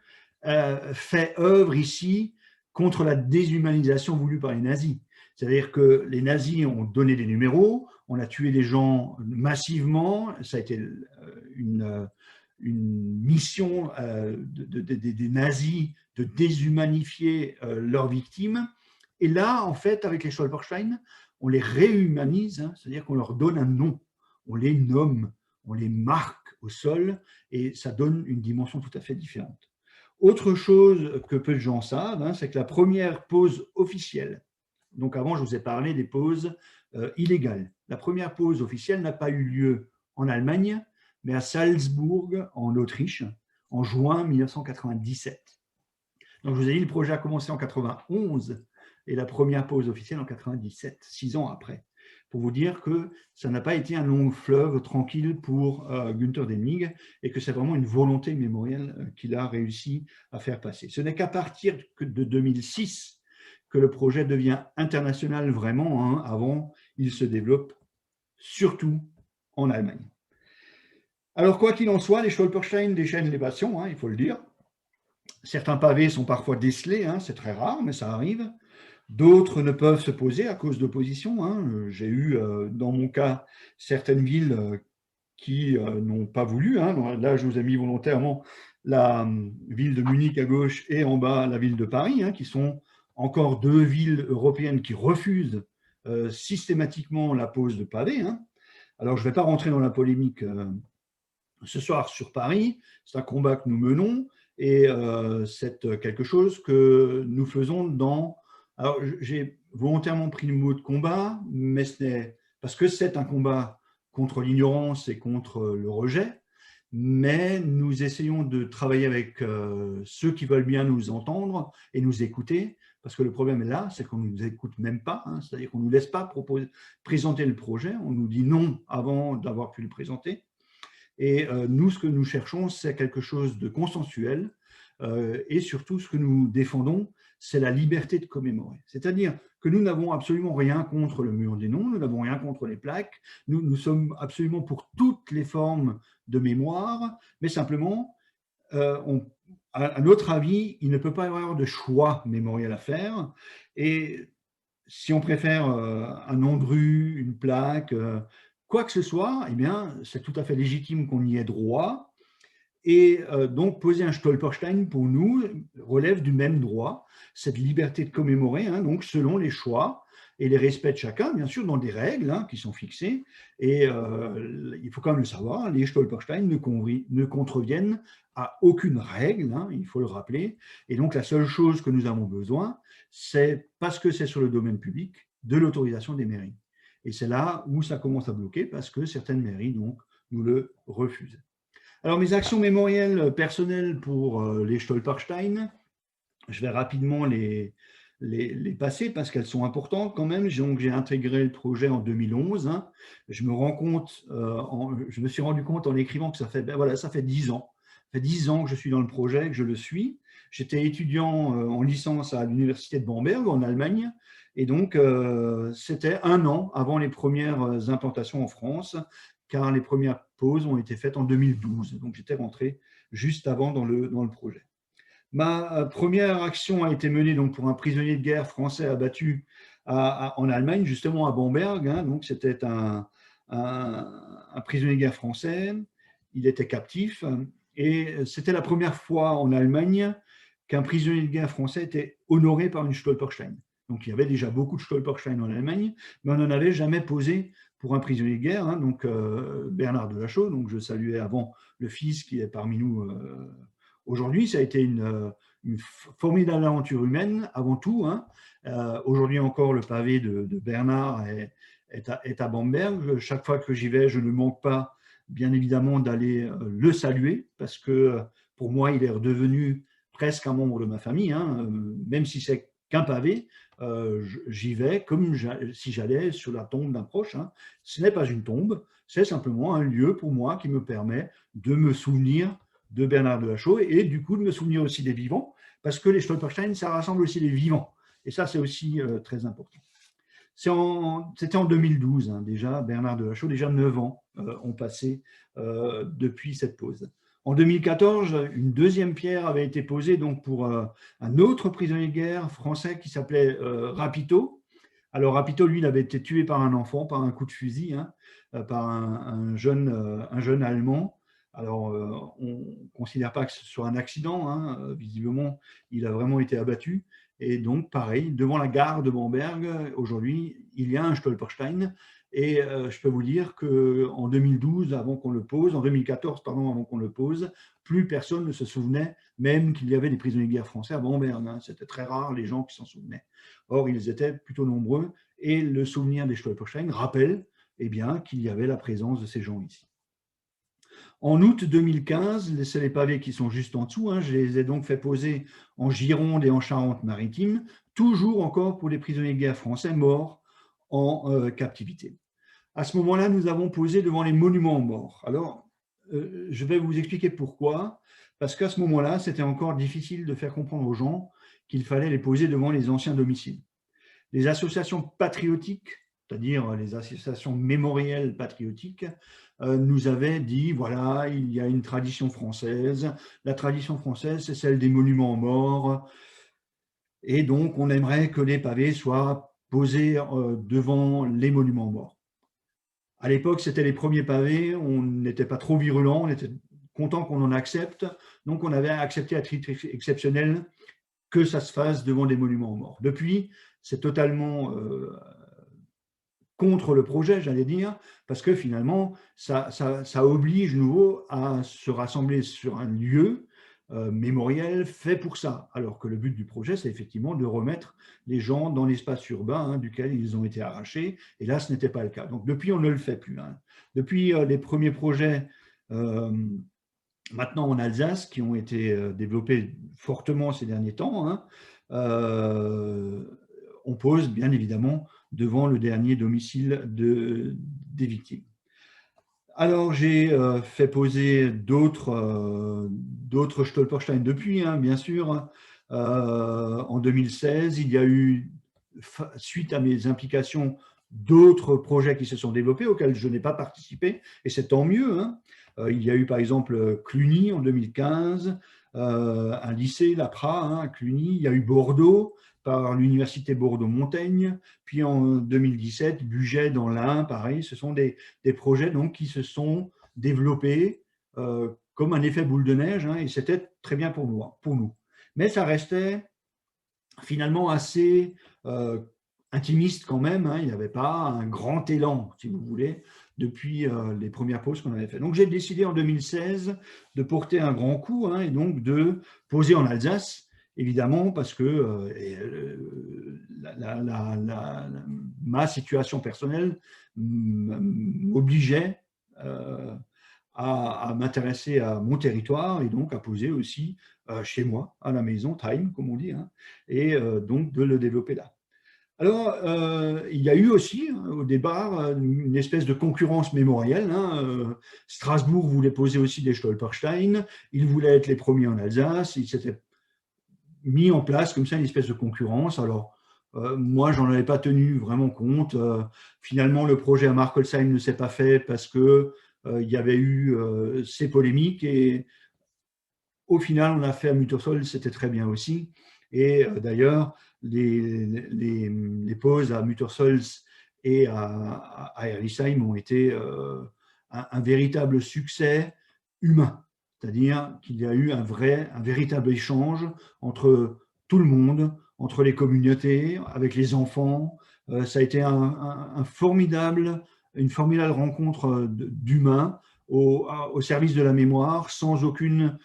fait œuvre ici contre la déshumanisation voulue par les nazis. C'est-à-dire que les nazis ont donné des numéros, on a tué des gens massivement, ça a été une mission des nazis de déshumanifier leurs victimes. Et là, en fait, avec les Stolperstein, on les réhumanise, hein, c'est-à-dire qu'on leur donne un nom, on les nomme, on les marque au sol, et ça donne une dimension tout à fait différente. Autre chose que peu de gens savent, hein, c'est que la première pose officielle, donc avant je vous ai parlé des poses illégales, la première pose officielle n'a pas eu lieu en Allemagne, mais à Salzbourg, en Autriche, en juin 1997. Donc je vous ai dit, le projet a commencé en 91 et la première pose officielle en 97, 6 ans après. Pour vous dire que ça n'a pas été un long fleuve tranquille pour Günther Demnig et que c'est vraiment une volonté mémorielle qu'il a réussi à faire passer. Ce n'est qu'à partir de 2006 que le projet devient international vraiment, hein. Avant, il se développe surtout en Allemagne. Alors, quoi qu'il en soit, les Stolperstein déchaînent les passions, hein, il faut le dire. Certains pavés sont parfois décelés, hein, c'est très rare, mais ça arrive. D'autres ne peuvent se poser à cause d'opposition, hein. J'ai eu, dans mon cas, certaines villes qui n'ont pas voulu, hein. Là, je vous ai mis volontairement la ville de Munich à gauche et en bas la ville de Paris, hein, qui sont encore deux villes européennes qui refusent systématiquement la pose de pavés, hein. Alors, je ne vais pas rentrer dans la polémique ce soir sur Paris, c'est un combat que nous menons et c'est quelque chose que nous faisons dans… Alors, j'ai volontairement pris le mot de combat, mais ce n'est parce que c'est un combat contre l'ignorance et contre le rejet, mais nous essayons de travailler avec ceux qui veulent bien nous entendre et nous écouter, parce que le problème est là, c'est qu'on ne nous écoute même pas, hein, c'est-à-dire qu'on ne nous laisse pas présenter le projet, on nous dit non avant d'avoir pu le présenter. Et nous, ce que nous cherchons, c'est quelque chose de consensuel et surtout, ce que nous défendons, c'est la liberté de commémorer. C'est-à-dire que nous n'avons absolument rien contre le mur des noms, nous n'avons rien contre les plaques, nous sommes absolument pour toutes les formes de mémoire, mais simplement, à notre avis, il ne peut pas y avoir de choix mémoriel à faire. Et si on préfère un nom de rue, une plaque, quoi que ce soit, eh bien, c'est tout à fait légitime qu'on y ait droit. Et donc, poser un Stolperstein, pour nous, relève du même droit, cette liberté de commémorer, hein, donc selon les choix et les respects de chacun, bien sûr, dans des règles hein, qui sont fixées. Et il faut quand même le savoir, les Stolperstein ne contreviennent à aucune règle, hein, il faut le rappeler. Et donc, la seule chose que nous avons besoin, c'est, parce que c'est sur le domaine public, de l'autorisation des mairies. Et c'est là où ça commence à bloquer, parce que certaines mairies, donc, nous le refusent. Alors, mes actions mémorielles personnelles pour les Stolperstein, je vais rapidement les passer parce qu'elles sont importantes quand même. Donc, j'ai intégré le projet en 2011. Hein. Je me suis rendu compte en écrivant que ça fait 10 ans. Ça fait 10 ans que je suis dans le projet, que je le suis. J'étais étudiant en licence à l'université de Bamberg, en Allemagne. Et donc, c'était 1 an avant les premières implantations en France, car les premières pauses ont été faites en 2012. Donc, j'étais rentré juste avant dans le projet. Ma première action a été menée donc, pour un prisonnier de guerre français abattu en Allemagne, justement à Bamberg. Hein. Donc, c'était un prisonnier de guerre français. Il était captif. Et c'était la première fois en Allemagne qu'un prisonnier de guerre français était honoré par une Stolperstein. Donc, il y avait déjà beaucoup de Stolperstein en Allemagne, mais on n'en avait jamais posé pour un prisonnier de guerre, hein, donc Bernard de Lachaud, donc je saluais avant le fils qui est parmi nous aujourd'hui. Ça a été une formidable aventure humaine avant tout. Hein. Aujourd'hui encore, le pavé de Bernard est à Bamberg. Chaque fois que j'y vais, je ne manque pas, bien évidemment, d'aller le saluer, parce que pour moi, il est redevenu presque un membre de ma famille, hein, même si c'est qu'un pavé. J'y vais comme si j'allais sur la tombe d'un proche. Hein. Ce n'est pas une tombe, c'est simplement un lieu pour moi qui me permet de me souvenir de Bernard de Lachaud et du coup de me souvenir aussi des vivants, parce que les Stolpersteine, ça rassemble aussi les vivants. Et ça, c'est aussi très important. C'était en 2012, hein, déjà, Bernard de Lachaud, déjà 9 ans ont passé depuis cette pause. En 2014, une deuxième pierre avait été posée donc, pour un autre prisonnier de guerre français qui s'appelait Rapito. Alors Rapito, lui, il avait été tué par un enfant, par un coup de fusil, hein, par un jeune Allemand. Alors, on ne considère pas que ce soit un accident, hein. Visiblement, il a vraiment été abattu. Et donc, pareil, devant la gare de Bamberg, aujourd'hui, il y a un Stolperstein. Et je peux vous dire qu'en 2012, avant qu'on le pose, en 2014, pardon, avant qu'on le pose, plus personne ne se souvenait même qu'il y avait des prisonniers de guerre français à Bamberg, hein. C'était très rare les gens qui s'en souvenaient. Or, ils étaient plutôt nombreux. Et le souvenir des Stolperstein rappelle eh bien, qu'il y avait la présence de ces gens ici. En août 2015, c'est les pavés qui sont juste en dessous, hein, je les ai donc fait poser en Gironde et en Charente-Maritime, toujours encore pour les prisonniers de guerre français morts en captivité. À ce moment-là, nous avons posé devant les monuments aux morts. Alors, je vais vous expliquer pourquoi. Parce qu'à ce moment-là, c'était encore difficile de faire comprendre aux gens qu'il fallait les poser devant les anciens domiciles. Les associations patriotiques, c'est-à-dire les associations mémorielles patriotiques, nous avaient dit, voilà, il y a une tradition française. La tradition française, c'est celle des monuments aux morts. Et donc, on aimerait que les pavés soient posés devant les monuments aux morts. À l'époque, c'était les premiers pavés, on n'était pas trop virulent, on était content qu'on en accepte. Donc, on avait accepté à titre exceptionnel que ça se fasse devant des monuments aux morts. Depuis, c'est totalement contre le projet, j'allais dire, parce que finalement, ça oblige nouveau à se rassembler sur un lieu mémoriel fait pour ça, alors que le but du projet, c'est effectivement de remettre les gens dans l'espace urbain hein, duquel ils ont été arrachés, et là, ce n'était pas le cas. Donc depuis, on ne le fait plus. Hein. Depuis les premiers projets maintenant en Alsace, qui ont été développés fortement ces derniers temps, hein, on pose bien évidemment devant le dernier domicile des victimes. Alors, j'ai fait poser d'autres Stolperstein depuis, hein, bien sûr. En 2016, il y a eu, suite à mes implications, d'autres projets qui se sont développés auxquels je n'ai pas participé, et c'est tant mieux. Hein. Il y a eu par exemple Cluny en 2015, un lycée, l'APRA, hein, à Cluny. Il y a eu Bordeaux par l'université Bordeaux-Montaigne, puis en 2017, Bugey dans l'Ain, pareil. Ce sont des projets donc, qui se sont développés comme un effet boule de neige, hein, et c'était très bien pour nous. Mais ça restait finalement assez intimiste quand même, hein. Il n'y avait pas un grand élan, si vous voulez, depuis les premières pauses qu'on avait faites. Donc j'ai décidé en 2016 de porter un grand coup hein, et donc de poser en Alsace, évidemment, parce que ma situation personnelle m'obligeait à m'intéresser à mon territoire et donc à poser aussi chez moi, à la maison, time, comme on dit, hein, et donc de le développer là. Alors, il y a eu aussi, hein, au départ, une espèce de concurrence mémorielle. Hein. Strasbourg voulait poser aussi des Stolperstein, ils voulaient être les premiers en Alsace, ils s'étaient mis en place comme ça une espèce de concurrence. Alors, moi, j'en avais pas tenu vraiment compte. Finalement, le projet à Markolsheim ne s'est pas fait parce que il y avait eu ces polémiques et au final, on a fait à Muttersol, c'était très bien aussi. Et d'ailleurs, les pauses à Muttersol et à Herlisheim ont été un véritable succès humain. C'est-à-dire qu'il y a eu un véritable échange entre tout le monde, entre les communautés, avec les enfants. Ça a été une formidable rencontre d'humains au service de la mémoire, sans aucune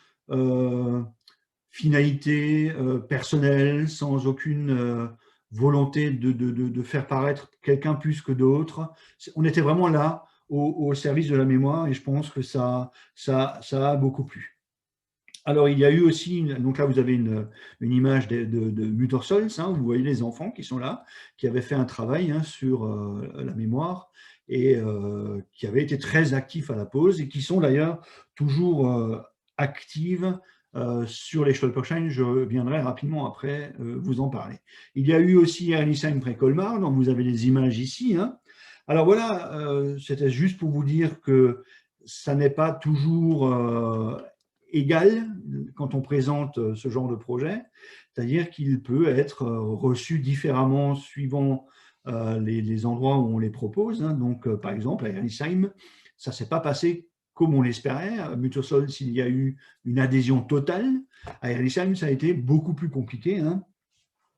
finalité personnelle, sans aucune volonté de faire paraître quelqu'un plus que d'autres. On était vraiment là au service de la mémoire et je pense que ça a beaucoup plu. Alors, il y a eu aussi, donc là, vous avez une image de Muttersol, hein, vous voyez les enfants qui sont là, qui avaient fait un travail hein, sur la mémoire et qui avaient été très actifs à la pause et qui sont d'ailleurs toujours actives sur les Stolperstein, je viendrai rapidement après vous en parler. Il y a eu aussi Erlisheim près Colmar, dont vous avez les images ici. Hein. Alors voilà, c'était juste pour vous dire que ça n'est pas toujours égal quand on présente ce genre de projet, c'est-à-dire qu'il peut être reçu différemment suivant les endroits où on les propose. Hein. Donc, par exemple, à Erlisheim, ça ne s'est pas passé comme on l'espérait. À Muttersols, il y a eu une adhésion totale. À Erlisheim, ça a été beaucoup plus compliqué. Hein.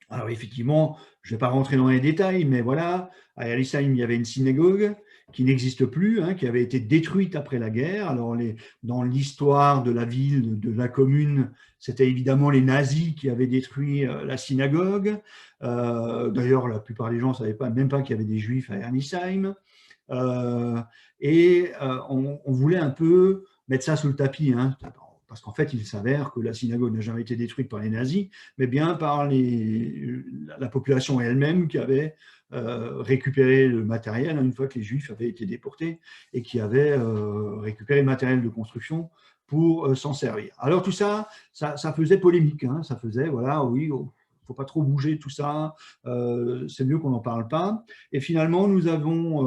Alors effectivement, je ne vais pas rentrer dans les détails, mais voilà, à Erlisheim, il y avait une synagogue qui n'existe plus, hein, qui avait été détruite après la guerre. Alors dans l'histoire de la ville, de la commune, c'était évidemment les nazis qui avaient détruit la synagogue. D'ailleurs, la plupart des gens ne savaient même pas qu'il y avait des juifs à Erlisheim. On voulait un peu mettre ça sous le tapis, hein, parce qu'en fait, il s'avère que la synagogue n'a jamais été détruite par les nazis, mais bien par la population elle-même qui avait récupéré le matériel une fois que les Juifs avaient été déportés et qui avait récupéré le matériel de construction pour s'en servir. Alors tout ça, ça faisait polémique, hein, ça faisait, voilà, oui, il ne faut pas trop bouger tout ça, c'est mieux qu'on n'en parle pas. Et finalement, nous avons,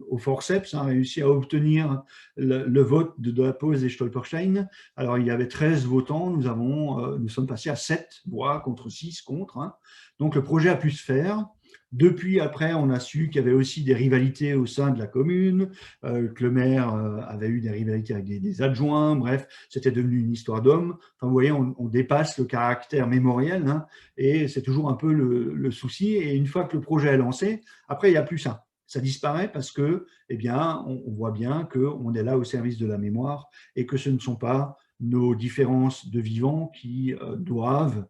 au forceps, réussi à obtenir le vote de la pose des Stolperstein. Alors, il y avait 13 votants, nous sommes passés à 7 voix contre 6 contre. Hein. Donc, le projet a pu se faire. Depuis, après, on a su qu'il y avait aussi des rivalités au sein de la commune, que le maire avait eu des rivalités avec des adjoints, bref, c'était devenu une histoire d'hommes. Enfin, vous voyez, on dépasse le caractère mémoriel, hein, et c'est toujours un peu le souci. Et une fois que le projet est lancé, après, il n'y a plus ça. Ça disparaît parce que, eh bien, on voit bien qu'on est là au service de la mémoire et que ce ne sont pas nos différences de vivants qui doivent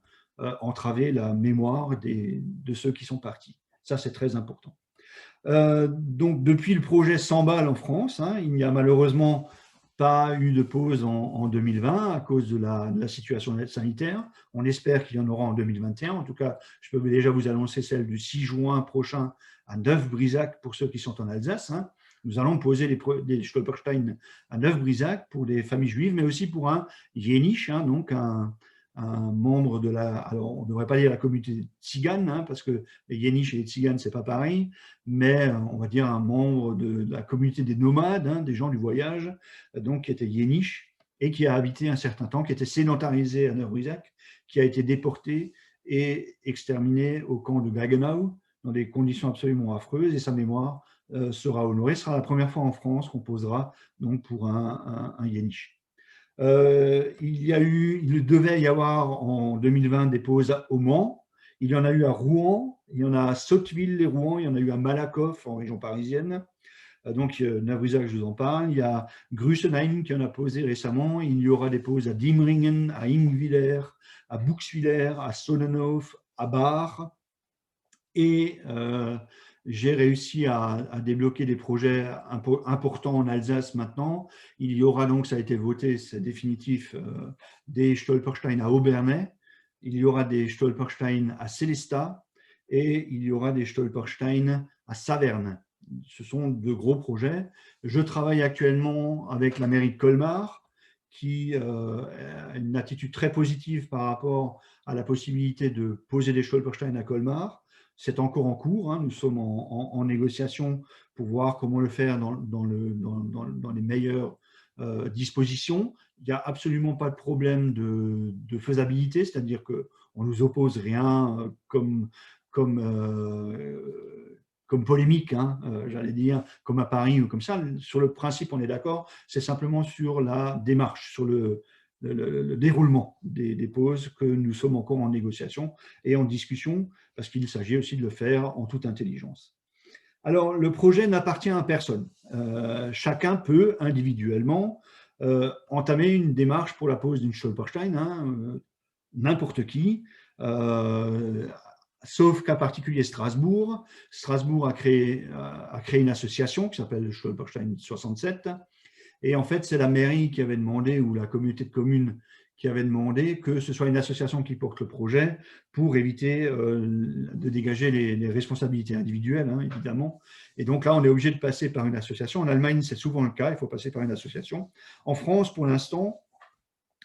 entraver la mémoire de ceux qui sont partis. Ça, c'est très important. Donc, depuis le projet s'emballe en France, hein, il n'y a malheureusement pas eu de pause en 2020 à cause de la situation sanitaire. On espère qu'il y en aura en 2021. En tout cas, je peux déjà vous annoncer celle du 6 juin prochain à Neuf-Brisach pour ceux qui sont en Alsace. Hein. Nous allons poser des Stolperstein à Neuf-Brisach pour des familles juives, mais aussi pour un Yéniche, hein, donc un membre de alors on ne devrait pas dire la communauté tzigane, hein, parce que les Yéniches et les tziganes, ce n'est pas pareil, mais on va dire un membre de la communauté des nomades, hein, des gens du voyage, donc qui était Yéniche et qui a habité un certain temps, qui était sédentarisé à Neuf-Brisach, qui a été déporté et exterminé au camp de Gaggenau dans des conditions absolument affreuses, et sa mémoire sera honorée. Ce sera la première fois en France qu'on posera donc pour un Yéniche. Il devait y avoir en 2020 des pauses au Mans, il y en a eu à Rouen, il y en a à Sotteville-les-Rouen, il y en a eu à Malakoff en région parisienne, donc Neuf-Brisach, je vous en parle, il y a Grüssenheim qui en a posé récemment, il y aura des pauses à Diemringen, à Ingwiller, à Buxwiller, à Sonnenhof, à Bar, et j'ai réussi à débloquer des projets importants en Alsace maintenant. Il y aura donc, ça a été voté, c'est définitif, des Stolperstein à Obernai, il y aura des Stolperstein à Sélestat et il y aura des Stolperstein à Saverne. Ce sont de gros projets. Je travaille actuellement avec la mairie de Colmar qui a une attitude très positive par rapport à la possibilité de poser des Stolperstein à Colmar. C'est encore en cours, hein. Nous sommes en négociation pour voir comment le faire dans les meilleures dispositions. Il n'y a absolument pas de problème de faisabilité, c'est-à-dire qu'on ne nous oppose rien comme polémique, hein, j'allais dire, comme à Paris ou comme ça. Sur le principe, on est d'accord, c'est simplement sur la démarche, sur le déroulement des pauses que nous sommes encore en négociation et en discussion, parce qu'il s'agit aussi de le faire en toute intelligence. Alors, le projet n'appartient à personne. Chacun peut individuellement entamer une démarche pour la pose d'une Stolperstein, hein, n'importe qui, sauf cas particulier Strasbourg. Strasbourg a créé une association qui s'appelle Stolperstein 67. Et en fait, c'est la mairie qui avait demandé, ou la communauté de communes qui avait demandé que ce soit une association qui porte le projet pour éviter de dégager les responsabilités individuelles, hein, évidemment. Et donc là, on est obligé de passer par une association. En Allemagne, c'est souvent le cas, il faut passer par une association. En France, pour l'instant,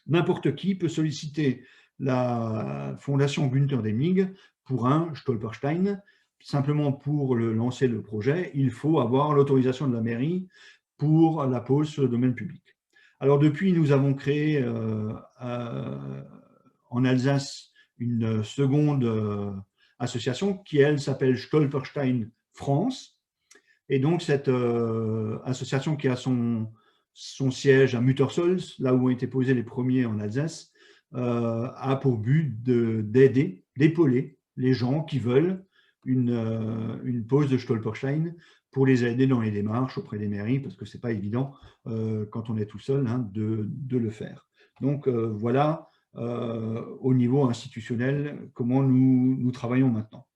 n'importe qui peut solliciter la Fondation Günther Demnig pour un Stolperstein. Simplement pour lancer le projet, il faut avoir l'autorisation de la mairie pour la pose sur le domaine public. Alors depuis, nous avons créé en Alsace une seconde association qui, elle, s'appelle Stolperstein France. Et donc, cette association qui a son siège à Muttersholz, là où ont été posés les premiers en Alsace, a pour but d'aider, d'épauler les gens qui veulent une pose de Stolperstein pour les aider dans les démarches auprès des mairies, parce que ce n'est pas évident quand on est tout seul de le faire. Donc voilà, au niveau institutionnel, comment nous travaillons maintenant.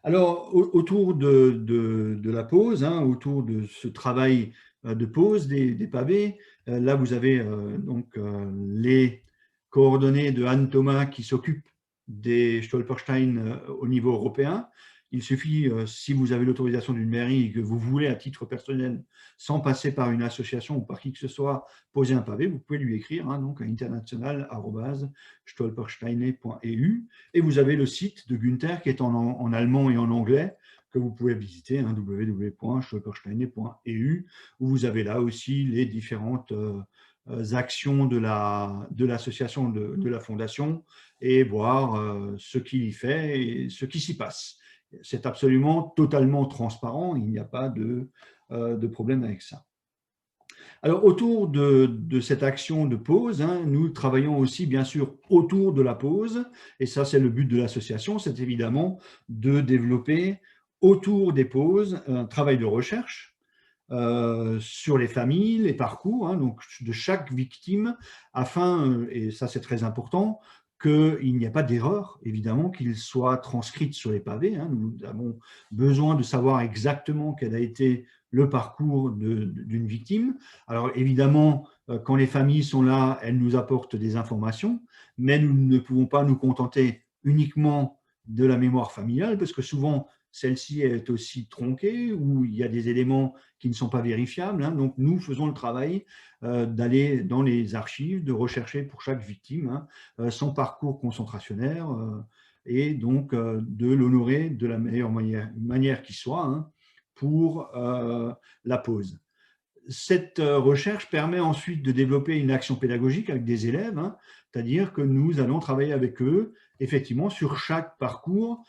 Alors, autour de la pose, autour de ce travail de pose des pavés, là vous avez donc les coordonnées de Anne Thomas qui s'occupe des Stolperstein au niveau européen. Il suffit, si vous avez l'autorisation d'une mairie et que vous voulez à titre personnel, sans passer par une association ou par qui que ce soit, poser un pavé, vous pouvez lui écrire donc à international@stolpersteine.eu, et vous avez le site de Günther qui est en allemand et en anglais que vous pouvez visiter, www.stolpersteine.eu, où vous avez là aussi les différentes actions de l'association, de la fondation, et voir ce qu'il y fait et ce qui s'y passe. C'est absolument totalement transparent, il n'y a pas de problème avec ça. Alors, autour de cette action de pose, nous travaillons aussi, bien sûr, autour de la pose, et ça, c'est le but de l'association, c'est évidemment de développer autour des poses un travail de recherche sur les familles, les parcours, donc de chaque victime, afin, et ça c'est très important, qu'il n'y a pas d'erreur, évidemment, qu'il soit transcrite sur les pavés. Nous avons besoin de savoir exactement quel a été le parcours d'une victime. Alors évidemment, quand les familles sont là, elles nous apportent des informations, mais nous ne pouvons pas nous contenter uniquement de la mémoire familiale, parce que souvent, celle-ci est aussi tronquée, ou il y a des éléments qui ne sont pas vérifiables. Donc, nous faisons le travail d'aller dans les archives, de rechercher pour chaque victime son parcours concentrationnaire et donc de l'honorer de la meilleure manière qui soit pour la pose. Cette recherche permet ensuite de développer une action pédagogique avec des élèves, c'est-à-dire que nous allons travailler avec eux, effectivement, sur chaque parcours.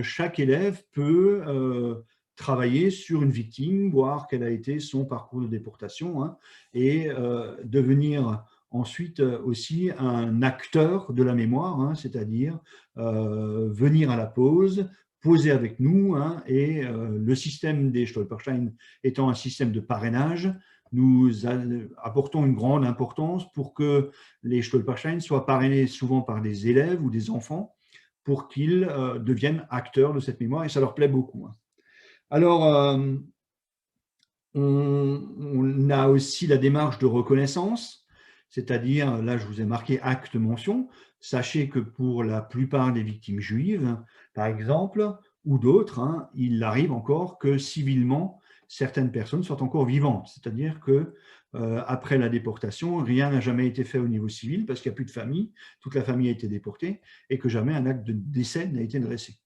Chaque élève peut travailler sur une victime, voir quel a été son parcours de déportation, et devenir ensuite aussi un acteur de la mémoire, c'est-à-dire venir à la pose, poser avec nous, et le système des Stolperstein étant un système de parrainage, nous apportons une grande importance pour que les Stolperstein soient parrainés souvent par des élèves ou des enfants pour qu'ils deviennent acteurs de cette mémoire, et ça leur plaît beaucoup. Alors, on a aussi la démarche de reconnaissance, c'est-à-dire, là je vous ai marqué acte mention. Sachez que pour la plupart des victimes juives, par exemple, ou d'autres, il arrive encore que civilement, certaines personnes soient encore vivantes. C'est-à-dire que après la déportation, rien n'a jamais été fait au niveau civil parce qu'il n'y a plus de famille, toute la famille a été déportée et que jamais un acte de décès n'a été dressé.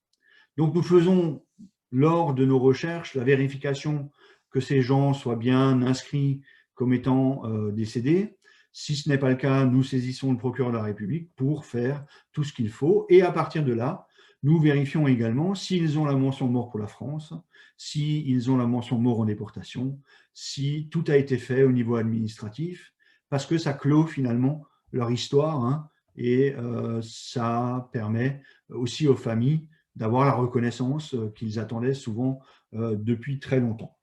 Donc nous faisons, lors de nos recherches, la vérification que ces gens soient bien inscrits comme étant décédés. Si ce n'est pas le cas, nous saisissons le procureur de la République pour faire tout ce qu'il faut. Et à partir de là, nous vérifions également s'ils ont la mention mort pour la France, s'ils ont la mention mort en déportation, si tout a été fait au niveau administratif, parce que ça clôt finalement leur histoire, et ça permet aussi aux familles d'avoir la reconnaissance qu'ils attendaient souvent depuis très longtemps.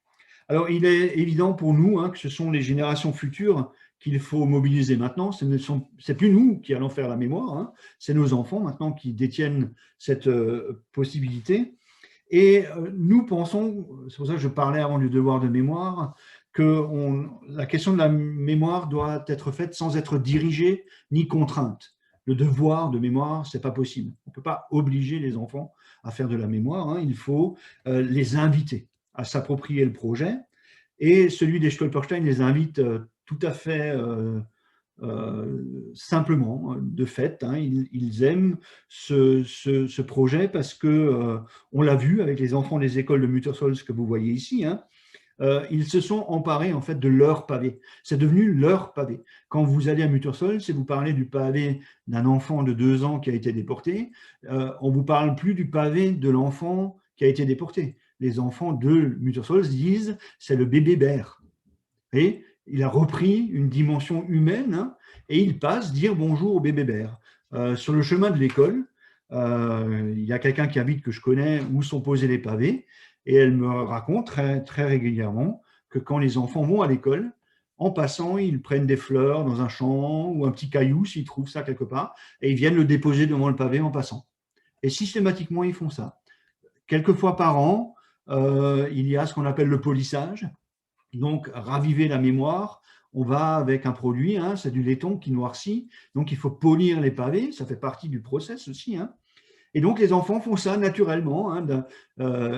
Alors, il est évident pour nous que ce sont les générations futures qu'il faut mobiliser maintenant. Ce n'est plus nous qui allons faire la mémoire, c'est nos enfants maintenant qui détiennent cette possibilité. Et nous pensons, c'est pour ça que je parlais avant du devoir de mémoire, que la question de la mémoire doit être faite sans être dirigée ni contrainte. Le devoir de mémoire, ce n'est pas possible. On ne peut pas obliger les enfants à faire de la mémoire, il faut les inviter à s'approprier le projet. Et celui des Stolperstein les invite tout à fait simplement, de fait. Hein, ils aiment ce projet parce que on l'a vu avec les enfants des écoles de Muttersholz que vous voyez ici. Hein, ils se sont emparés en fait de leur pavé. C'est devenu leur pavé. Quand vous allez à Muttersholz et vous parlez du pavé d'un enfant de 2 ans qui a été déporté, on ne vous parle plus du pavé de l'enfant qui a été déporté. Les enfants de Muttersholz disent c'est le bébé Bert. Et il a repris une dimension humaine, hein, et il passe dire bonjour au bébé Bert. Sur le chemin de l'école, il y a quelqu'un qui habite que je connais où sont posés les pavés. Et elle me raconte très, très régulièrement que quand les enfants vont à l'école, en passant, ils prennent des fleurs dans un champ ou un petit caillou s'ils trouvent ça quelque part, et ils viennent le déposer devant le pavé en passant. Et systématiquement, ils font ça. Quelques fois par an, il y a ce qu'on appelle le polissage. Donc, raviver la mémoire, on va avec un produit, hein, c'est du laiton qui noircit, donc il faut polir les pavés, ça fait partie du process aussi. Hein. Et donc, les enfants font ça naturellement. Hein,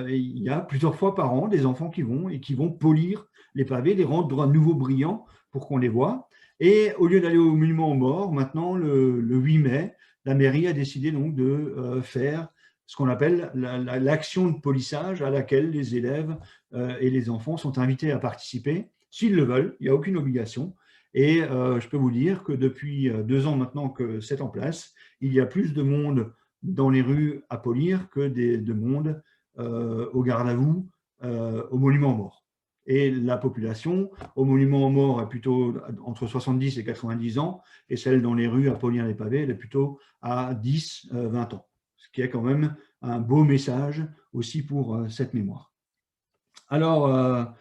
il y a plusieurs fois par an des enfants qui vont polir les pavés, les rendre à nouveau brillants pour qu'on les voit. Et au lieu d'aller au monument aux morts, maintenant, le 8 mai, la mairie a décidé donc de faire ce qu'on appelle l'action de polissage à laquelle les élèves et les enfants sont invités à participer. S'ils le veulent, il n'y a aucune obligation. Et je peux vous dire que depuis 2 ans maintenant que c'est en place, il y a plus de monde dans les rues à polir que de monde au garde à vous, au monument aux morts. Et la population au monument aux morts est plutôt entre 70 et 90 ans, et celle dans les rues à polir les pavés, elle est plutôt à 10, 20 ans. Ce qui est quand même un beau message aussi pour cette mémoire. Alors,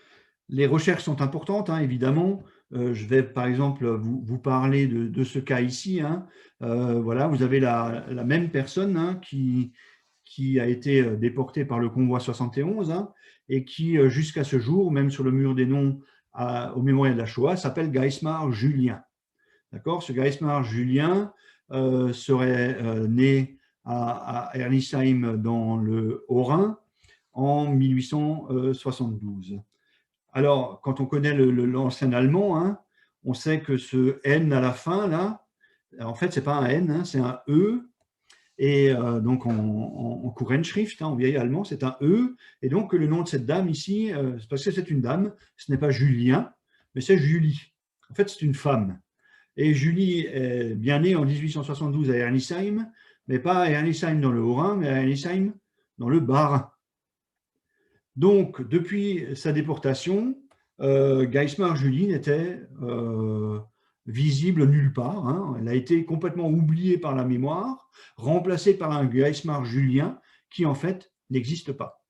les recherches sont importantes, hein, évidemment. Je vais par exemple vous parler de ce cas ici. Hein. Voilà, vous avez la même personne, hein, qui a été déportée par le convoi 71, hein, et qui, jusqu'à ce jour, même sur le mur des noms au mémorial de la Shoah, s'appelle Geismar Julien. D'accord ? Ce Geismar Julien serait né à Erlisheim dans le Haut-Rhin en 1872. Alors, quand on connaît l'ancien allemand, hein, on sait que ce N à la fin, là, en fait, ce n'est pas un N, hein, c'est un E. Et donc, en Kurenschrift, hein, en vieil allemand, c'est un E. Et donc, le nom de cette dame ici, c'est parce que c'est une dame, ce n'est pas Julien, mais c'est Julie. En fait, c'est une femme. Et Julie est bien née en 1872 à Erlisheim, mais pas à Erlisheim dans le Haut-Rhin, mais à Erlisheim dans le Bas-Rhin. Donc, depuis sa déportation, Geismar Julie n'était visible nulle part. Hein. Elle a été complètement oubliée par la mémoire, remplacée par un Geismar Julien qui, en fait, n'existe pas.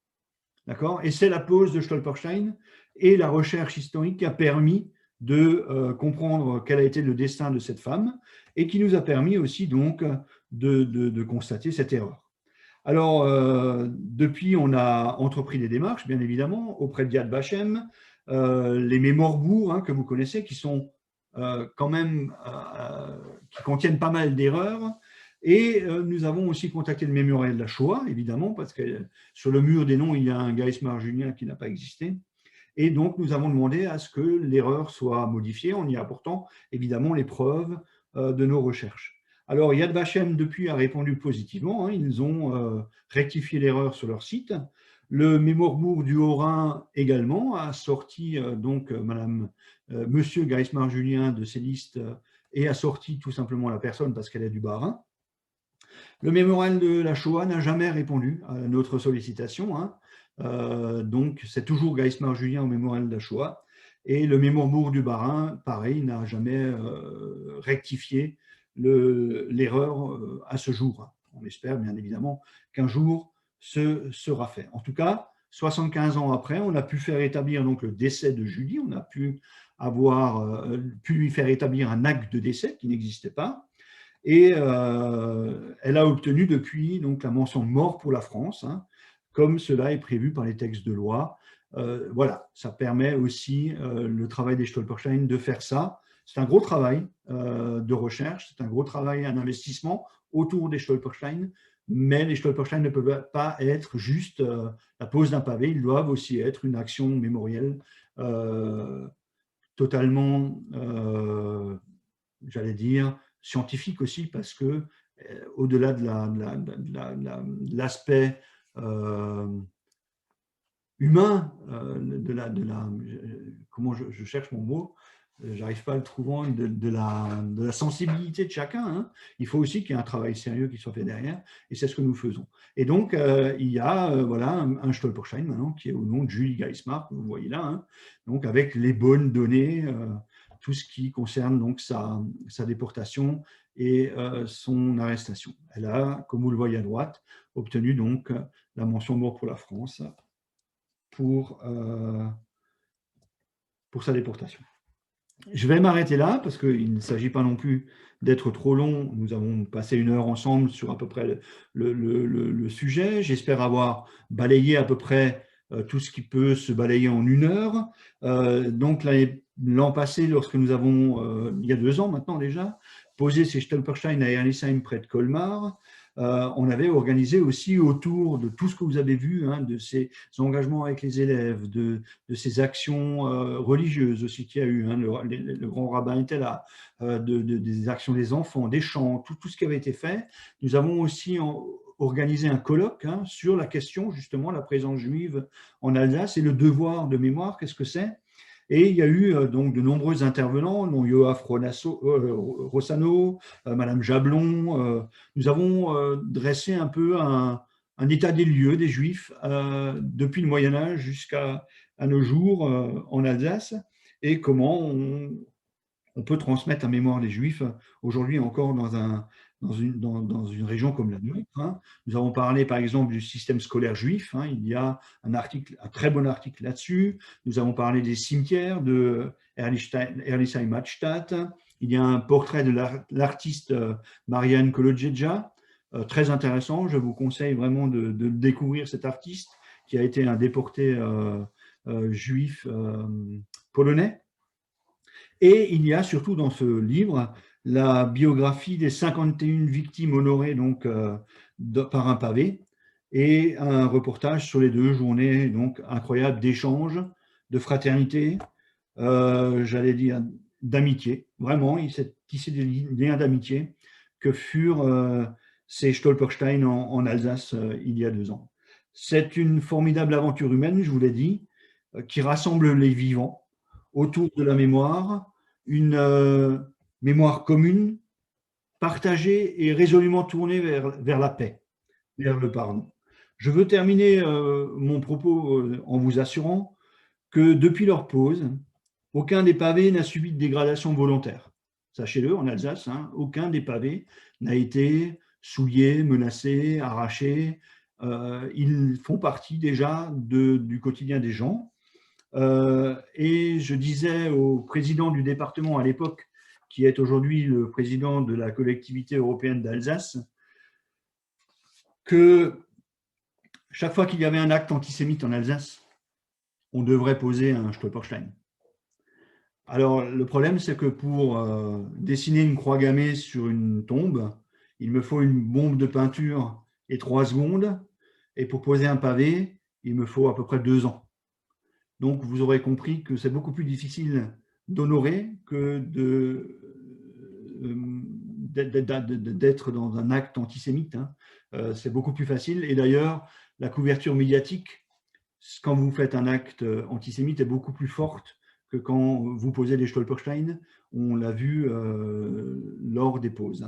D'accord ? Et c'est la pose de Stolperstein et la recherche historique qui a permis de comprendre quel a été le destin de cette femme et qui nous a permis aussi donc de constater cette erreur. Alors, depuis, on a entrepris des démarches, bien évidemment, auprès de Yad Vashem, les mémorbourgs, hein, que vous connaissez, qui sont quand même, qui contiennent pas mal d'erreurs. Et nous avons aussi contacté le mémorial de la Shoah, évidemment, parce que sur le mur des noms, il y a un Geismar Julien qui n'a pas existé. Et donc, nous avons demandé à ce que l'erreur soit modifiée en y apportant, évidemment, les preuves de nos recherches. Alors, Yad Vashem, depuis, a répondu positivement. Hein, ils ont rectifié l'erreur sur leur site. Le Mémorbourg du Haut-Rhin également a sorti donc Monsieur Geismar Julien de ses listes et a sorti tout simplement la personne parce qu'elle est du Bas-Rhin. Le mémorial de la Shoah n'a jamais répondu à notre sollicitation. Hein. Donc, c'est toujours Geismar Julien au mémorial de la Shoah. Et le Mémorbourg du Bas-Rhin, pareil, n'a jamais rectifié l'erreur à ce jour. On espère bien évidemment qu'un jour ce sera fait. En tout cas, 75 ans après, on a pu faire établir donc le décès de Julie, on a pu lui faire établir un acte de décès qui n'existait pas, et elle a obtenu depuis donc la mention mort pour la France, hein, comme cela est prévu par les textes de loi. Voilà, ça permet aussi le travail des Stolperstein de faire ça. C'est un gros travail de recherche, c'est un gros travail, un investissement autour des Stolperstein, mais les Stolperstein ne peuvent pas être juste la pose d'un pavé, ils doivent aussi être une action mémorielle totalement j'allais dire, scientifique aussi, parce que au-delà de l'aspect humain, comment je cherche mon mot, j'arrive pas à le trouver, de la sensibilité de chacun, hein. Il faut aussi qu'il y ait un travail sérieux qui soit fait derrière, et c'est ce que nous faisons. Et donc, il y a voilà, un Stolperstein maintenant qui est au nom de Julie Geismar, que vous voyez là, hein, donc avec les bonnes données, tout ce qui concerne donc sa déportation et son arrestation. Elle a, comme vous le voyez à droite, obtenu donc la mention mort pour la France pour sa déportation. Je vais m'arrêter là parce qu'il ne s'agit pas non plus d'être trop long. Nous avons passé 1 heure ensemble sur à peu près le sujet. J'espère avoir balayé à peu près tout ce qui peut se balayer en 1 heure. Donc l'an passé, lorsque nous avons, il y a 2 ans maintenant déjà, posé ces Stolperstein à Herlisheim près de Colmar, on avait organisé aussi autour de tout ce que vous avez vu, hein, de ces engagements avec les élèves, de ces actions religieuses aussi qu'il y a eu, hein, le grand rabbin était là, des actions des enfants, des chants, tout ce qui avait été fait. Nous avons aussi organisé un colloque, hein, sur la question justement la présence juive en Alsace et le devoir de mémoire, qu'est-ce que c'est? Et il y a eu donc de nombreux intervenants, dont Yoav Rossano, Madame Jablon. Nous avons dressé un peu un état des lieux des Juifs depuis le Moyen-Âge jusqu'à nos jours en Alsace, et comment on peut transmettre la mémoire des Juifs aujourd'hui encore dans une région comme la nôtre, hein. Nous avons parlé par exemple du système scolaire juif, hein. Il y a un très bon article là-dessus. Nous avons parlé des cimetières de Herlisheim-Madstadt. Il y a un portrait de l'artiste Marianne Kolodjeja, très intéressant. Je vous conseille vraiment de découvrir cet artiste qui a été un déporté juif polonais. Et il y a surtout dans ce livre la biographie des 51 victimes honorées donc, par un pavé, et un reportage sur les 2 journées donc, incroyables d'échanges, de fraternité, j'allais dire d'amitié. Vraiment, il s'est tissé des liens d'amitié que furent ces Stolperstein en Alsace il y a 2 ans. C'est une formidable aventure humaine, je vous l'ai dit, qui rassemble les vivants autour de la mémoire, une mémoire commune, partagée et résolument tournée vers la paix, vers le pardon. Je veux terminer mon propos en vous assurant que depuis leur pose, aucun des pavés n'a subi de dégradation volontaire. Sachez-le, en Alsace, hein, aucun des pavés n'a été souillé, menacé, arraché. Ils font partie déjà du quotidien des gens. Et je disais au président du département à l'époque, qui est aujourd'hui le président de la collectivité européenne d'Alsace, que chaque fois qu'il y avait un acte antisémite en Alsace, on devrait poser un Stolperstein. Alors, le problème, c'est que pour dessiner une croix gammée sur une tombe, il me faut une bombe de peinture et 3 secondes, et pour poser un pavé, il me faut à peu près 2 ans. Donc, vous aurez compris que c'est beaucoup plus difficile d'honorer que d'être dans un acte antisémite, hein. C'est beaucoup plus facile. Et d'ailleurs, la couverture médiatique, quand vous faites un acte antisémite, est beaucoup plus forte que quand vous posez des Stolperstein. On l'a vu lors des pauses.